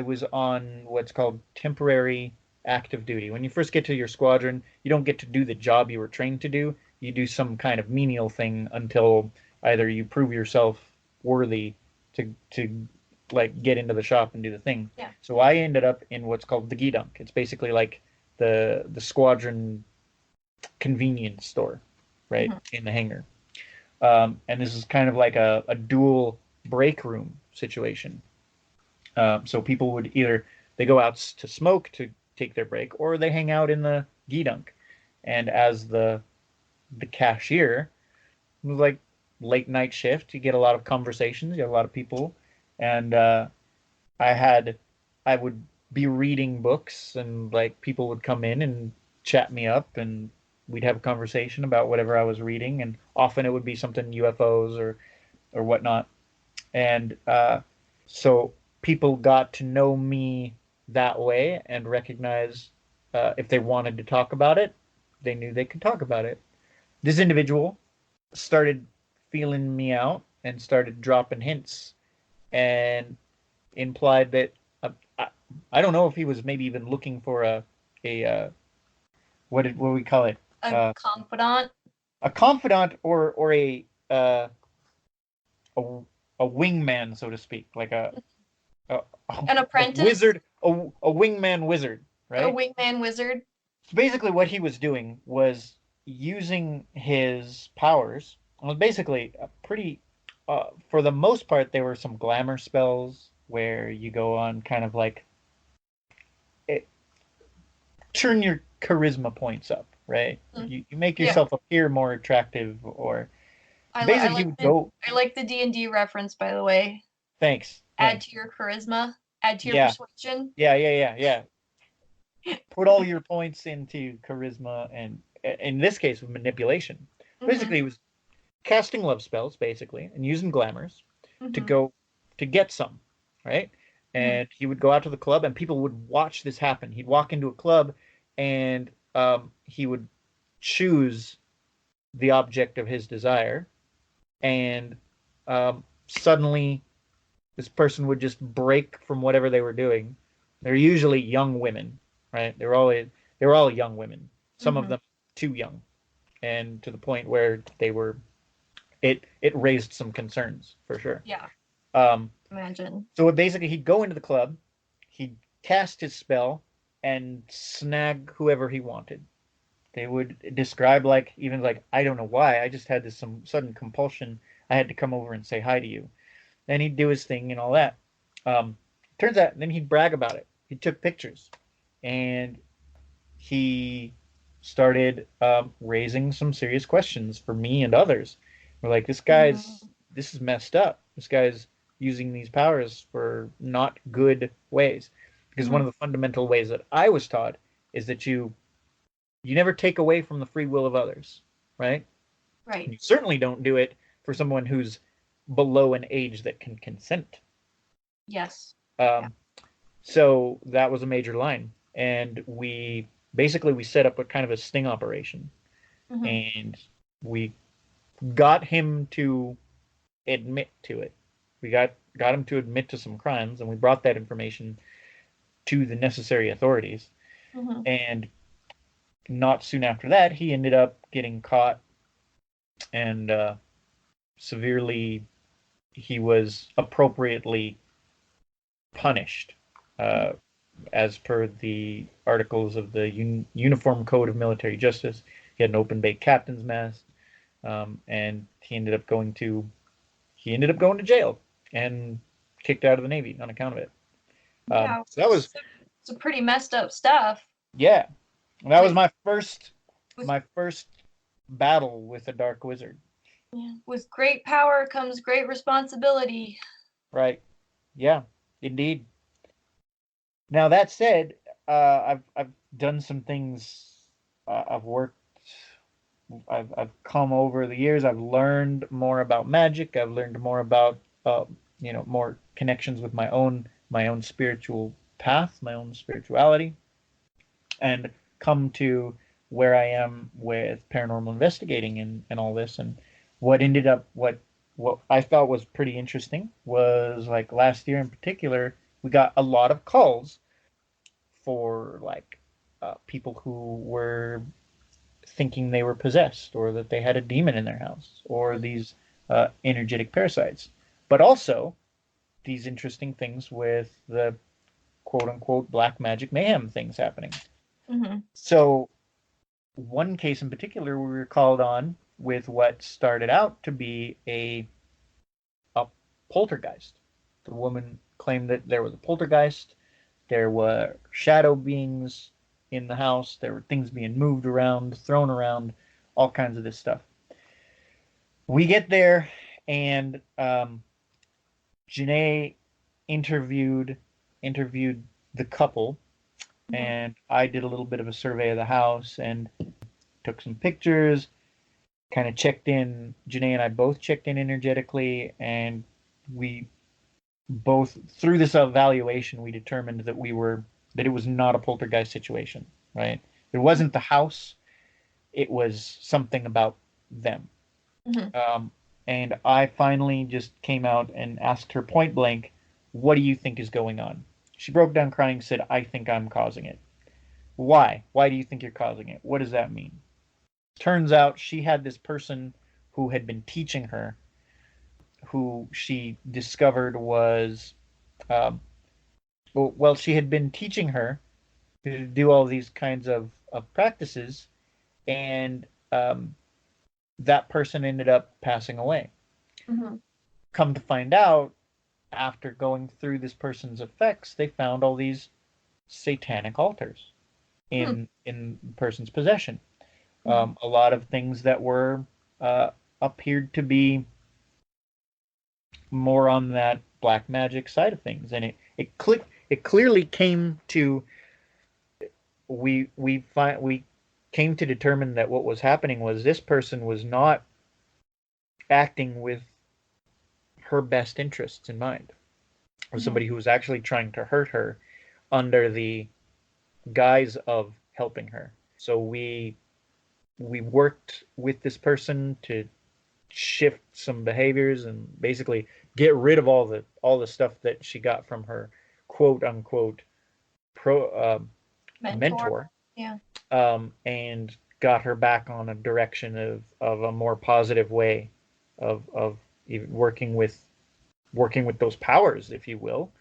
was on what's called temporary active duty. When you first get to your squadron, you don't get to do the job you were trained to do. You do some kind of menial thing until either you prove yourself worthy to like get into the shop and do the thing. Yeah. So I ended up in what's called the Gidunk. It's basically like the squadron convenience store, right, in the hangar. And this is kind of like a dual break room situation. So people would either they go out to smoke to take their break, or they hang out in the Gidunk. And as the cashier, it was like late night shift. You get a lot of conversations. You get a lot of people, and I would be reading books, and like people would come in and chat me up, and we'd have a conversation about whatever I was reading, and often it would be something UFOs or whatnot. And so people got to know me that way and recognize if they wanted to talk about it, they knew they could talk about it. This individual started feeling me out and started dropping hints and implied that I don't know if he was maybe even looking for a what do we call it? Confidant. A confidant or a a wingman, so to speak, like An apprentice? a wizard, a wingman wizard, right? A wingman wizard. So basically, what he was doing was using his powers. Well, basically, a pretty, for the most part, there were some glamour spells where you go on kind of like it, turn your charisma points up, right? You make yourself appear more attractive, or basically you would go. I like the D&D reference, by the way. Thanks. Add to your charisma. Add to your persuasion. Yeah. Put all your points into charisma, and in this case with manipulation. Basically, it was casting love spells, basically, and using glamours to get some, right? And he would go out to the club, and people would watch this happen. He'd walk into a club, and he would choose the object of his desire, and suddenly this person would just break from whatever they were doing. They're usually young women, right? They were all young women. Some of them too young, and to the point where they were. It raised some concerns for sure. Yeah. Imagine. So basically, he'd go into the club, he'd cast his spell, and snag whoever he wanted. They would describe even I don't know why, I just had this some sudden compulsion. I had to come over and say hi to you. Then he'd do his thing and all that. Turns out, then he'd brag about it. He took pictures, and he started raising some serious questions for me and others. We're like, this is messed up. This guy's using these powers for not good ways. Because one of the fundamental ways that I was taught is that you never take away from the free will of others, right? Right. And you certainly don't do it for someone who's below an age that can consent. Yes. So that was a major line. And we set up a kind of a sting operation. And we got him to admit to it. We got him to admit to some crimes, and we brought that information to the necessary authorities. And not soon after that, he ended up getting caught, and severely, he was appropriately punished, as per the articles of the Uniform Code of Military Justice. He had an open bay captain's mast. And he ended up going to jail and kicked out of the Navy on account of it. Yeah, So that was some pretty messed up stuff. yeah. That was with, my first battle with a dark wizard. yeah, with great power comes great responsibility. Right. Yeah, indeed. Now that said, I've done some things. I've worked. I've come over the years. I've learned more about magic. I've learned more about more connections with my own spiritual path, my own spirituality, and come to where I am with paranormal investigating and all this. And what ended up what I thought was pretty interesting was like last year in particular, we got a lot of calls for like people who were thinking they were possessed or that they had a demon in their house or these energetic parasites, but also these interesting things with the quote unquote black magic mayhem things happening. Mm-hmm. So, one case in particular, we were called on with what started out to be a poltergeist. The woman claimed that there was a poltergeist. There were shadow beings in the house. There were things being moved around, thrown around, all kinds of this stuff. We get there, and Janae interviewed the couple, and I did a little bit of a survey of the house and took some pictures. Kind of checked in. Janae and I both checked in energetically, and we both through this evaluation we determined that it was not a poltergeist situation, right? It wasn't the house, it was something about them. And I finally just came out and asked her point blank, what do you think is going on? She broke down crying and said, I think I'm causing it. Why do you think you're causing it? What does that mean? Turns out she had this person who had been teaching her, who she discovered was she had been teaching her to do all these kinds of practices, and that person ended up passing away. Mm-hmm. Come to find out, after going through this person's effects, they found all these satanic altars in the person's possession. A lot of things that were appeared to be more on that black magic side of things, and it clearly came to we came to determine that what was happening was this person was not acting with her best interests in mind. It was somebody who was actually trying to hurt her under the guise of helping her. So we worked with this person to shift some behaviors and basically get rid of all the stuff that she got from her quote unquote mentor. Yeah. And got her back on a direction of a more positive way of even working with those powers, if you will,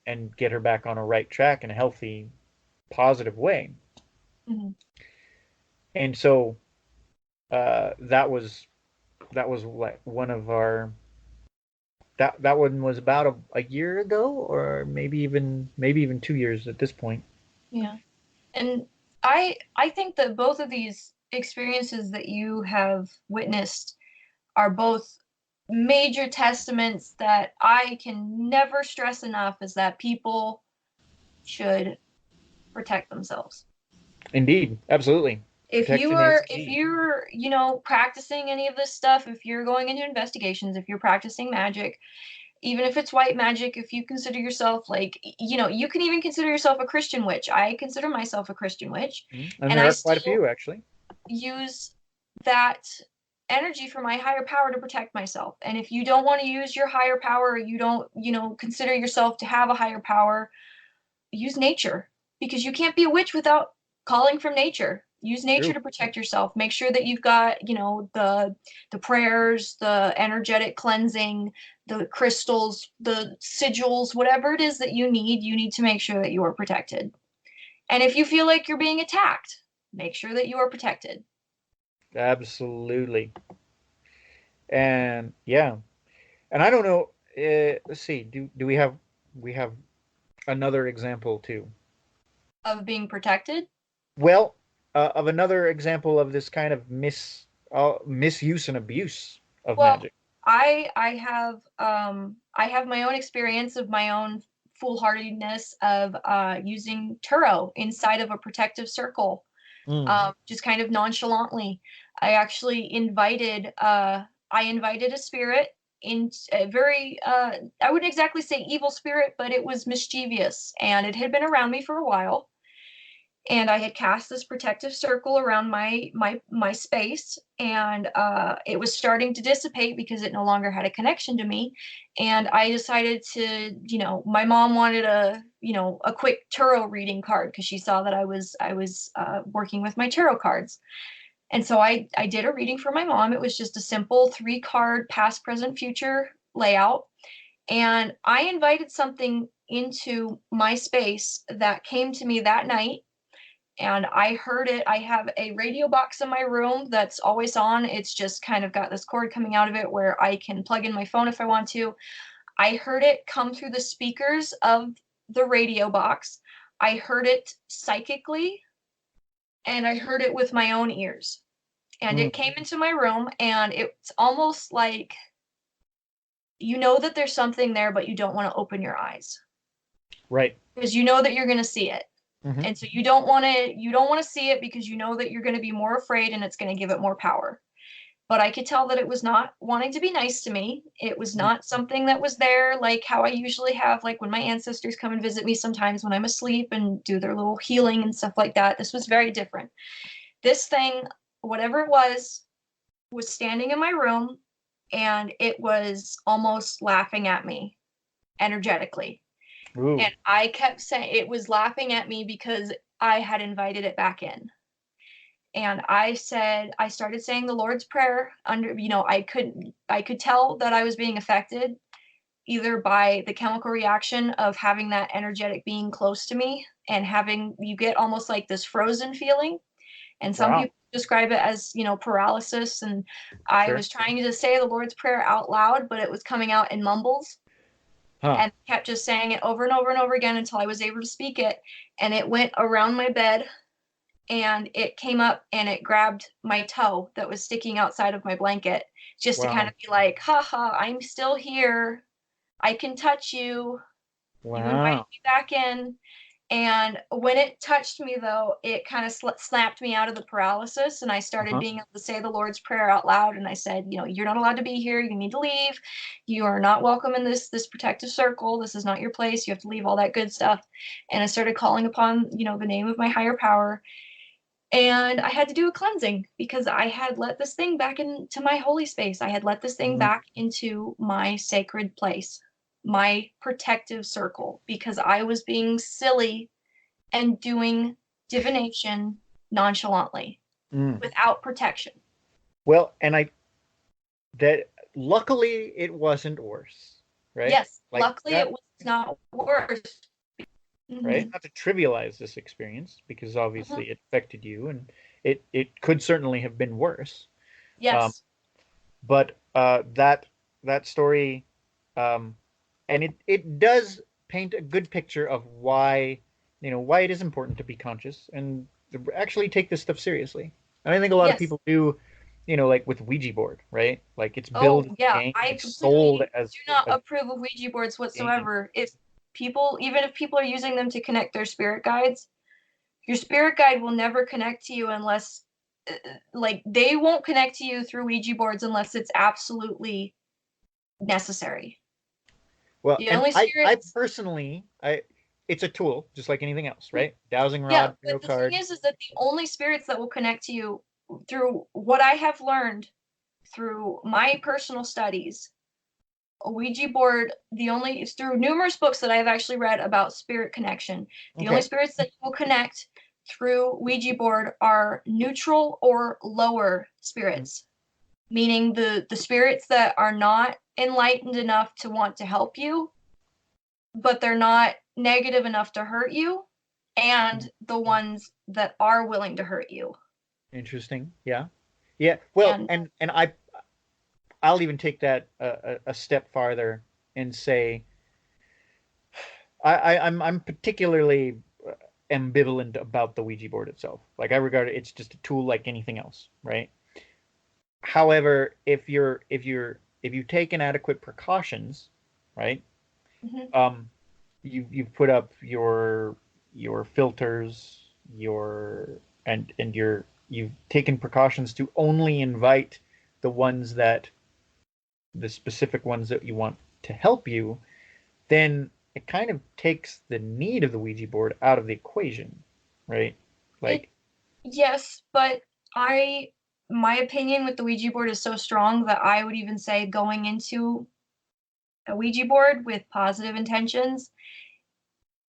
and get her back on a right track in a healthy, positive way. And so that was like one of our that one was about a year ago, or maybe even 2 years at this point. Yeah. And I think that both of these experiences that you have witnessed are both major testaments that I can never stress enough is that people should protect themselves. Indeed, absolutely. If you're, you know, practicing any of this stuff, if you're going into investigations, if you're practicing magic, even if it's white magic, if you consider yourself like, you know, you can even consider yourself a Christian witch. I consider myself a Christian witch. And there are quite a few, actually. Use that energy for my higher power to protect myself. And if you don't want to use your higher power, or you don't, you know, consider yourself to have a higher power, use nature, because you can't be a witch without calling from nature. Use nature to protect yourself. Make sure that you've got, you know, the prayers, the energetic cleansing, the crystals, the sigils, whatever it is that you need to make sure that you are protected. And if you feel like you're being attacked, make sure that you are protected. Absolutely. And yeah, and I don't know. Let's see. Do we have another example too. Of being protected? Well, of another example of this kind of misuse and abuse of Well, magic. I have my own experience of my own foolhardiness of using Turo inside of a protective circle, Mm. just kind of nonchalantly. I actually invited a spirit in a very I wouldn't exactly say evil spirit, but it was mischievous, and it had been around me for a while, and I had cast this protective circle around my space, and it was starting to dissipate because it no longer had a connection to me. And I decided to, my mom wanted a quick tarot reading card because she saw that I was working with my tarot cards. And so I did a reading for my mom. It was just a simple 3 card past, present, future layout. And I invited something into my space that came to me that night, and I heard it. I have a radio box in my room that's always on. It's just kind of got this cord coming out of it where I can plug in my phone if I want to. I heard it come through the speakers of the radio box. I heard it psychically, and I heard it with my own ears. And Mm. it came into my room, and it's almost like you know that there's something there, but you don't want to open your eyes Right. because you know that you're going to see it. Mm-hmm. And so you don't want to see it because you know that you're going to be more afraid and it's going to give it more power. But I could tell that it was not wanting to be nice to me. It was not something that was there like how I usually have, like when my ancestors come and visit me sometimes when I'm asleep and do their little healing and stuff like that. This was very different. This thing, whatever it was standing in my room, and it was almost laughing at me energetically. Ooh. And I kept saying it was laughing at me because I had invited it back in. And I started saying the Lord's Prayer under, I could tell that I was being affected either by the chemical reaction of having that energetic being close to me and you get almost like this frozen feeling. And some Wow. people describe it as, paralysis. And I Sure. was trying to say the Lord's Prayer out loud, but it was coming out in mumbles, Huh. and kept just saying it over and over and over again until I was able to speak it. And it went around my bed, and it came up and it grabbed my toe that was sticking outside of my blanket, just to kind Wow. of be like, haha, I'm still here. I can touch you. You invited Wow. me back in. And when it touched me, though, it kind of snapped me out of the paralysis, and I started Uh-huh. being able to say the Lord's Prayer out loud. And I said, you're not allowed to be here. You need to leave. You are not welcome in this protective circle. This is not your place. You have to leave, all that good stuff. And I started calling upon, the name of my higher power. And I had to do a cleansing because I had let this thing back into my holy space. I had let this thing Mm. back into my sacred place, my protective circle, because I was being silly and doing divination nonchalantly Mm. without protection. Well, and that luckily it wasn't worse, right? Yes, Like luckily that, it was not worse. right? Mm-hmm. Not to trivialize this experience because Uh-huh. obviously it affected you and it could certainly have been worse. Um, Yes. but that story, um, and it does paint a good picture of why why it is important to be conscious and to actually take this stuff seriously. And I think a lot of Yes. people do, like with Ouija board, right? Like it's billed Oh, as a yeah. game, I it's sold completely as do not a approve of Ouija boards game. whatsoever. Even if people are using them to connect their spirit guides, your spirit guide will never connect to you unless, like, they won't connect to you through Ouija boards unless it's absolutely necessary. Well, The and only I spirits, personally, it's a tool just like anything else, right? Dowsing yeah, rod, but tarot the thing card. is that the only spirits that will connect to you through what I have learned through my personal studies, a Ouija board, it's through numerous books that I've actually read about spirit connection. The only Okay. spirits that will connect through Ouija board are neutral or lower spirits, meaning the spirits that are not enlightened enough to want to help you, but they're not negative enough to hurt you, and the ones that are willing to hurt you. Interesting. Yeah. Yeah. Well, And and I'll even take that a step farther and say I'm particularly ambivalent about the Ouija board itself. Like I regard it's just a tool like anything else, right? However, if you take inadequate precautions, right? Mm-hmm. You've put up your filters, your and your you've taken precautions to only invite the ones that the specific ones that you want to help you, then it kind of takes the need of the Ouija board out of the equation, right? It Like, Yes, but my opinion with the Ouija board is so strong that I would even say going into a Ouija board with positive intentions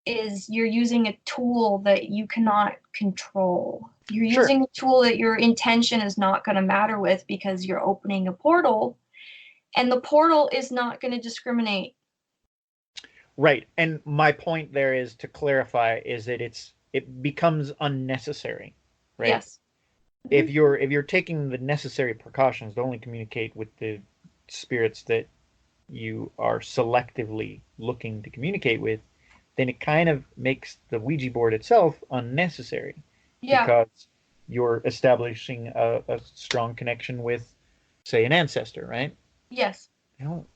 is you're using a tool that you cannot control. You're sure, using a tool that your intention is not going to matter with because you're opening a portal, and the portal is not going to discriminate. right. And my point there is to clarify is that it becomes unnecessary, right? Yes. Mm-hmm. If you're taking the necessary precautions to only communicate with the spirits that you are selectively looking to communicate with, then it kind of makes the Ouija board itself unnecessary Yeah. because you're establishing a strong connection with, say, an ancestor, right? Yes. You know,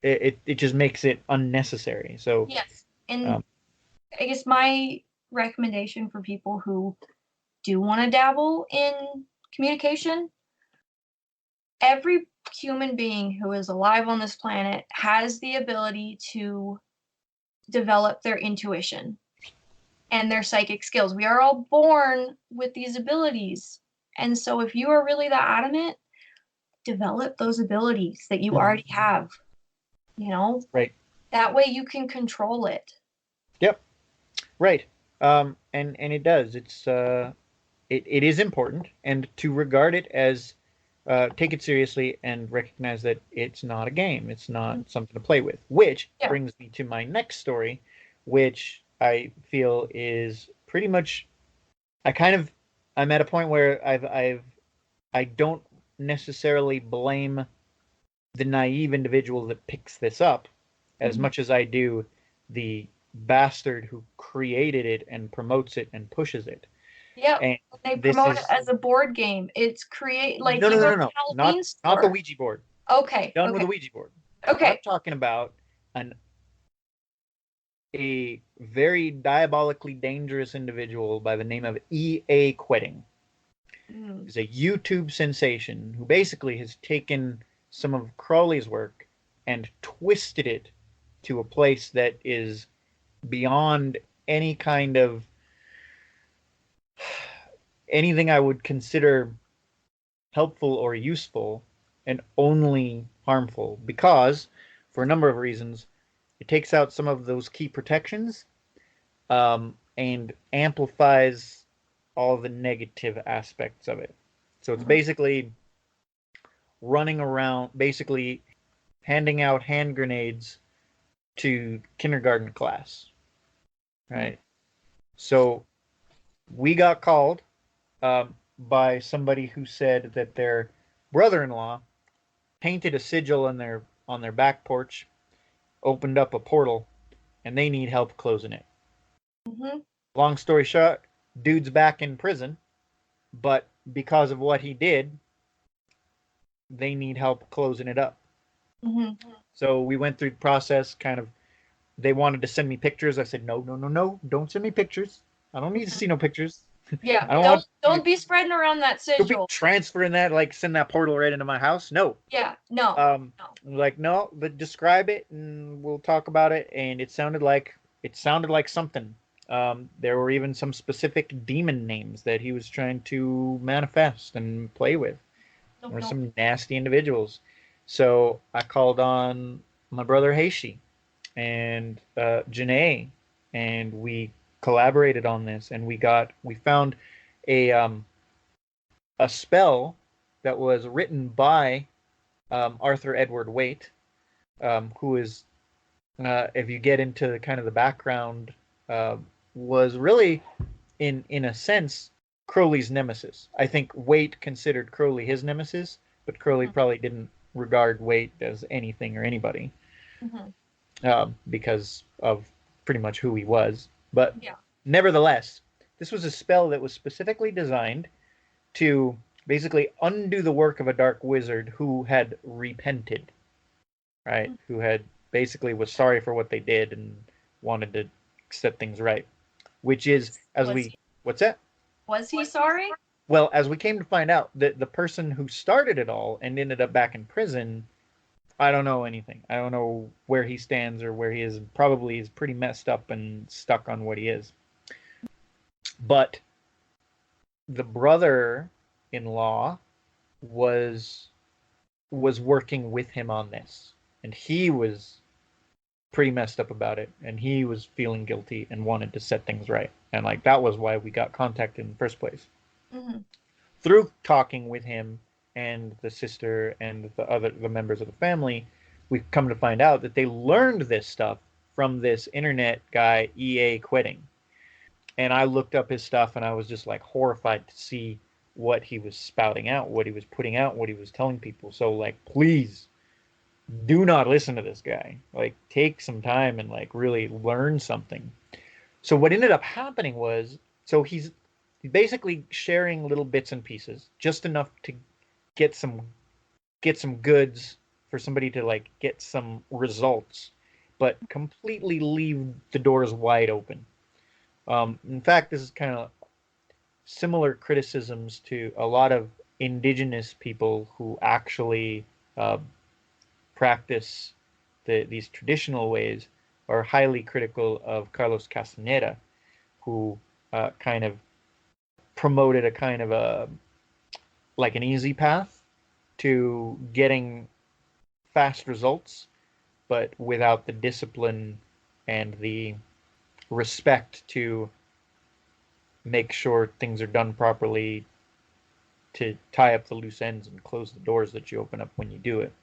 it just makes it unnecessary. So, Yes. And um, I guess my recommendation for people who do want to dabble in communication, every human being who is alive on this planet has the ability to develop their intuition and their psychic skills. We are all born with these abilities. And so if you are really that adamant, develop those abilities that you already have, you know? right. That way you can control it. Yep. Right. And it does. It is important, and to regard it as take it seriously and recognize that it's not a game. It's not something to play with. Which Yeah. brings me to my next story, which I feel is pretty much. I kind of I'm at a point where I don't necessarily blame the naive individual that picks this up as Mhm. much as I do the bastard who created it and promotes it and pushes it. Yep. And They this promote it is as a board game. It's create like no, you no, go no, to no, no, the Halloween not the store. Ouija board. Okay, Done with okay, the Ouija board. I'm okay. talking about an a very diabolically dangerous individual by the name of E.A. Quetting. Mm. He's a YouTube sensation who basically has taken some of Crowley's work and twisted it to a place that is beyond any kind of anything I would consider helpful or useful and only harmful because, for a number of reasons, it takes out some of those key protections and amplifies all the negative aspects of it. So it's Mhm. basically running around, basically handing out hand grenades to kindergarten class, Mm. right? So we got called by somebody who said that their brother-in-law painted a sigil on their back porch, opened up a portal, and they need help closing it. Mhm. Long story short, dude's back in prison, but because of what he did, they need help closing it up. Mhm. So we went through the process. Kind of, they wanted to send me pictures. I said, no, no, no, no, don't send me pictures. I don't need to see no pictures. Yeah. I don't want Don't be spreading around that to be sigil. transferring that, like send that portal right into my house. No. Yeah. No. Um, No. like no, but describe it and we'll talk about it. And it sounded like something. There were even some specific demon names that he was trying to manifest and play with. Nope. There were Nope. some nasty individuals. So I called on my brother Heishi and Janae, and we collaborated on this, and we found a um, a spell that was written by Arthur Edward Waite, who is, if you get into kind of the background, uh, was really, in a sense, Crowley's nemesis. I think Waite considered Crowley his nemesis, but Crowley Mhm. probably didn't regard Waite as anything or anybody Mhm. because of pretty much who he was. But Yeah. nevertheless, this was a spell that was specifically designed to basically undo the work of a dark wizard who had repented, right? Who had basically was sorry for what they did and wanted to set things right. Which is, what's that? Was he sorry? Well, as we came to find out, that the person who started it all and ended up back in prison, I don't know anything. I don't know where he stands or where he is. Probably is pretty messed up and stuck on what he is. But the brother-in-law was working with him on this, and he was pretty messed up about it, and he was feeling guilty and wanted to set things right. And like that was why we got contacted in the first place. Mm-hmm. Through talking with him and the sister and the members of the family, we've come to find out that they learned this stuff from this internet guy EA Quitting. And I looked up his stuff, and I was just like horrified to see what he was spouting out, what he was putting out, what he was telling people. So like, please do not listen to this guy. Like, take some time and like really learn something. So what ended up happening was, so he's basically sharing little bits and pieces, just enough to get some goods for somebody to like get some results, but completely leave the doors wide open. In fact, this is kind of similar criticisms to a lot of indigenous people who actually practice these traditional ways are highly critical of Carlos Castaneda, who kind of promoted a kind of a like an easy path to getting fast results, but without the discipline and the respect to make sure things are done properly, to tie up the loose ends and close the doors that you open up when you do it.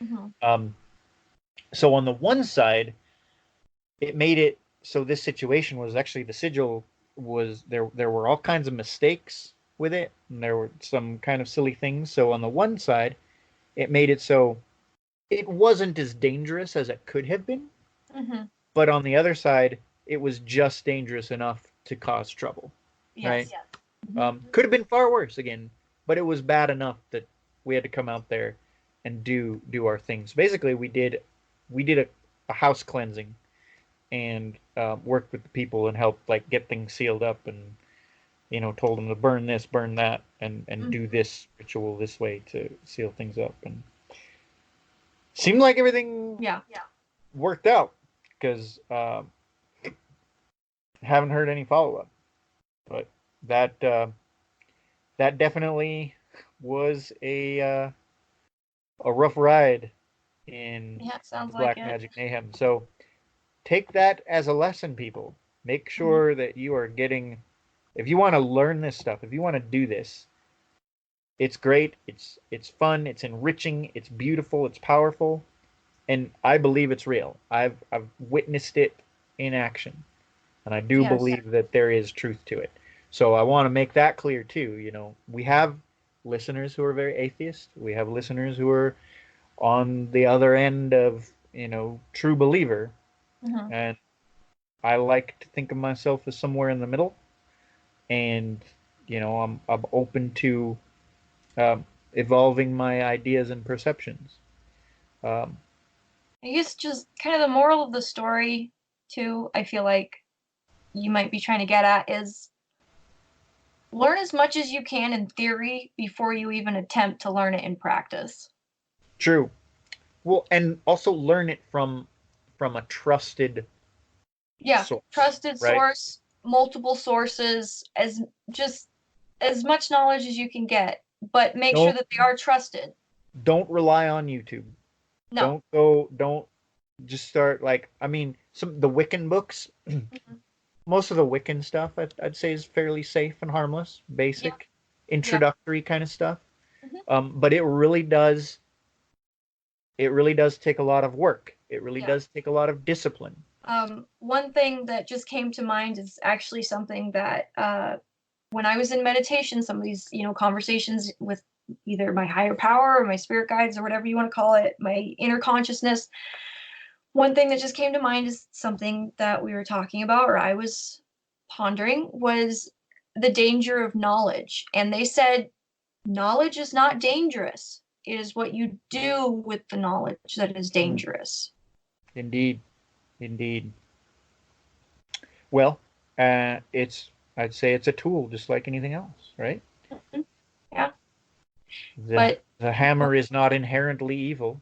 Mm-hmm. So on the one side, it made it so this situation was actually the sigil was there were all kinds of mistakes with it, and there were some kind of silly things. So on the one side, it made it so it wasn't as dangerous as it could have been. Mm-hmm. But on the other side, it was just dangerous enough to cause trouble. Yes, right? Yes. Mm-hmm. Could have been far worse again, but it was bad enough that we had to come out there and do our things. Basically, we did a house cleansing and worked with the people and helped like get things sealed up, and told them to burn this, burn that, and mm-hmm. do this ritual this way to seal things up, and seemed like everything worked out, because haven't heard any follow-up, but that definitely was a rough ride in Black Magic Mayhem. So take that as a lesson, people. Make sure mm-hmm. that you are getting, if you want to learn this stuff, if you want to do this, it's great, it's fun, it's enriching, it's beautiful, it's powerful, and I believe it's real. I've witnessed it in action, and I do believe that there is truth to it. So I want to make that clear too. We have listeners who are very atheist. We have listeners who are on the other end of, true believer. Mm-hmm. And I like to think of myself as somewhere in the middle. And, I'm open to evolving my ideas and perceptions. I guess just kind of the moral of the story too, I feel like you might be trying to get at is learn as much as you can in theory before you even attempt to learn it in practice. True. Well, and also learn it from a trusted source. Trusted right? Source, multiple sources, as much knowledge as you can get, but make sure that they are trusted. Don't rely on YouTube. No. Don't just start the Wiccan books. Mm-hmm. Most of the Wiccan stuff I'd say is fairly safe and harmless, basic, introductory kind of stuff. Mm-hmm. But it really does take a lot of work. It really does take a lot of discipline. One thing that just came to mind is actually something that when I was in meditation, some of these, conversations with either my higher power or my spirit guides or whatever you want to call it, my inner consciousness, One thing that just came to mind is something that we were talking about, or I was pondering, was the danger of knowledge. And they said knowledge is not dangerous. It is what you do with the knowledge that is dangerous. Indeed. Indeed. Well, I'd say it's a tool just like anything else, right? Mm-hmm. Yeah. The hammer is not inherently evil.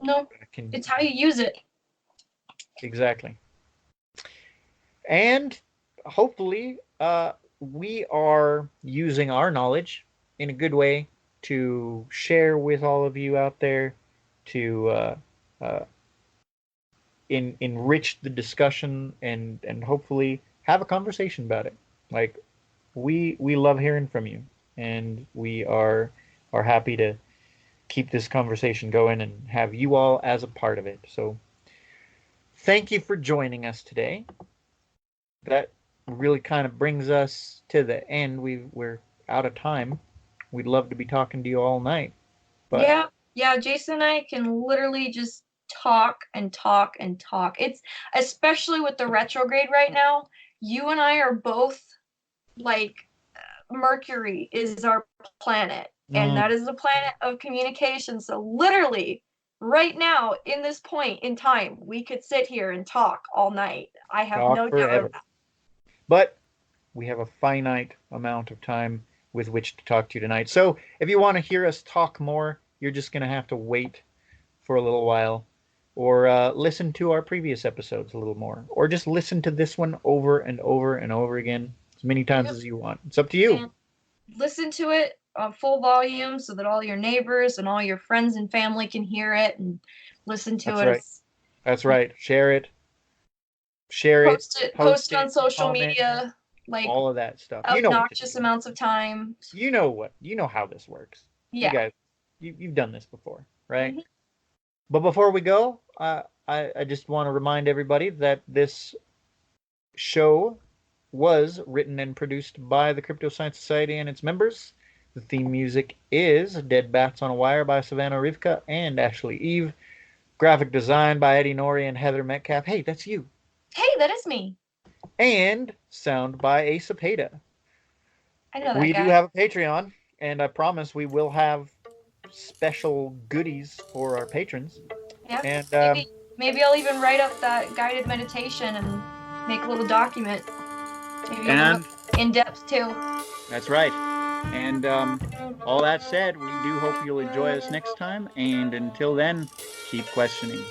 No, it's how you use it. Exactly. And hopefully we are using our knowledge in a good way to share with all of you out there, to enrich the discussion and hopefully have a conversation about it. Like, we love hearing from you, and we are happy to keep this conversation going and have you all as a part of it. So thank you for joining us today. That really kind of brings us to the end. We're out of time. We'd love to be talking to you all night. But yeah, Jason and I can literally just talk and talk and talk. It's especially with the retrograde right now. You and I are both like Mercury is our planet, and that is the planet of communication. So literally right now in this point in time, we could sit here and talk all night. I have no doubt of that. But we have a finite amount of time with which to talk to you tonight. So if you want to hear us talk more, you're just going to have to wait for a little while, or listen to our previous episodes a little more, or just listen to this one over and over and over again as many times as you want. It's up to you. And listen to it on full volume so that all your neighbors and all your friends and family can hear it and listen to it. Right. That's right. Share it. Post it on social media, like all of that stuff. Obnoxious amounts of time. You know how this works. Yeah. You guys, you've done this before, right? Mm-hmm. But before we go, I just want to remind everybody that this show was written and produced by the Crypto Science Society and its members. The theme music is Dead Bats on a Wire by Savannah Rivka and Ashley Eve. Graphic design by Eddie Norrie and Heather Metcalf. Hey, that's you. Hey, that is me. And sound by Asa Peta. I know that We guy. do have a Patreon, and I promise we will have special goodies for our patrons. Yeah. And maybe I'll even write up that guided meditation and make a little document. Maybe and in depth too. That's right. And all that said, we do hope you'll enjoy us next time. And until then, keep questioning.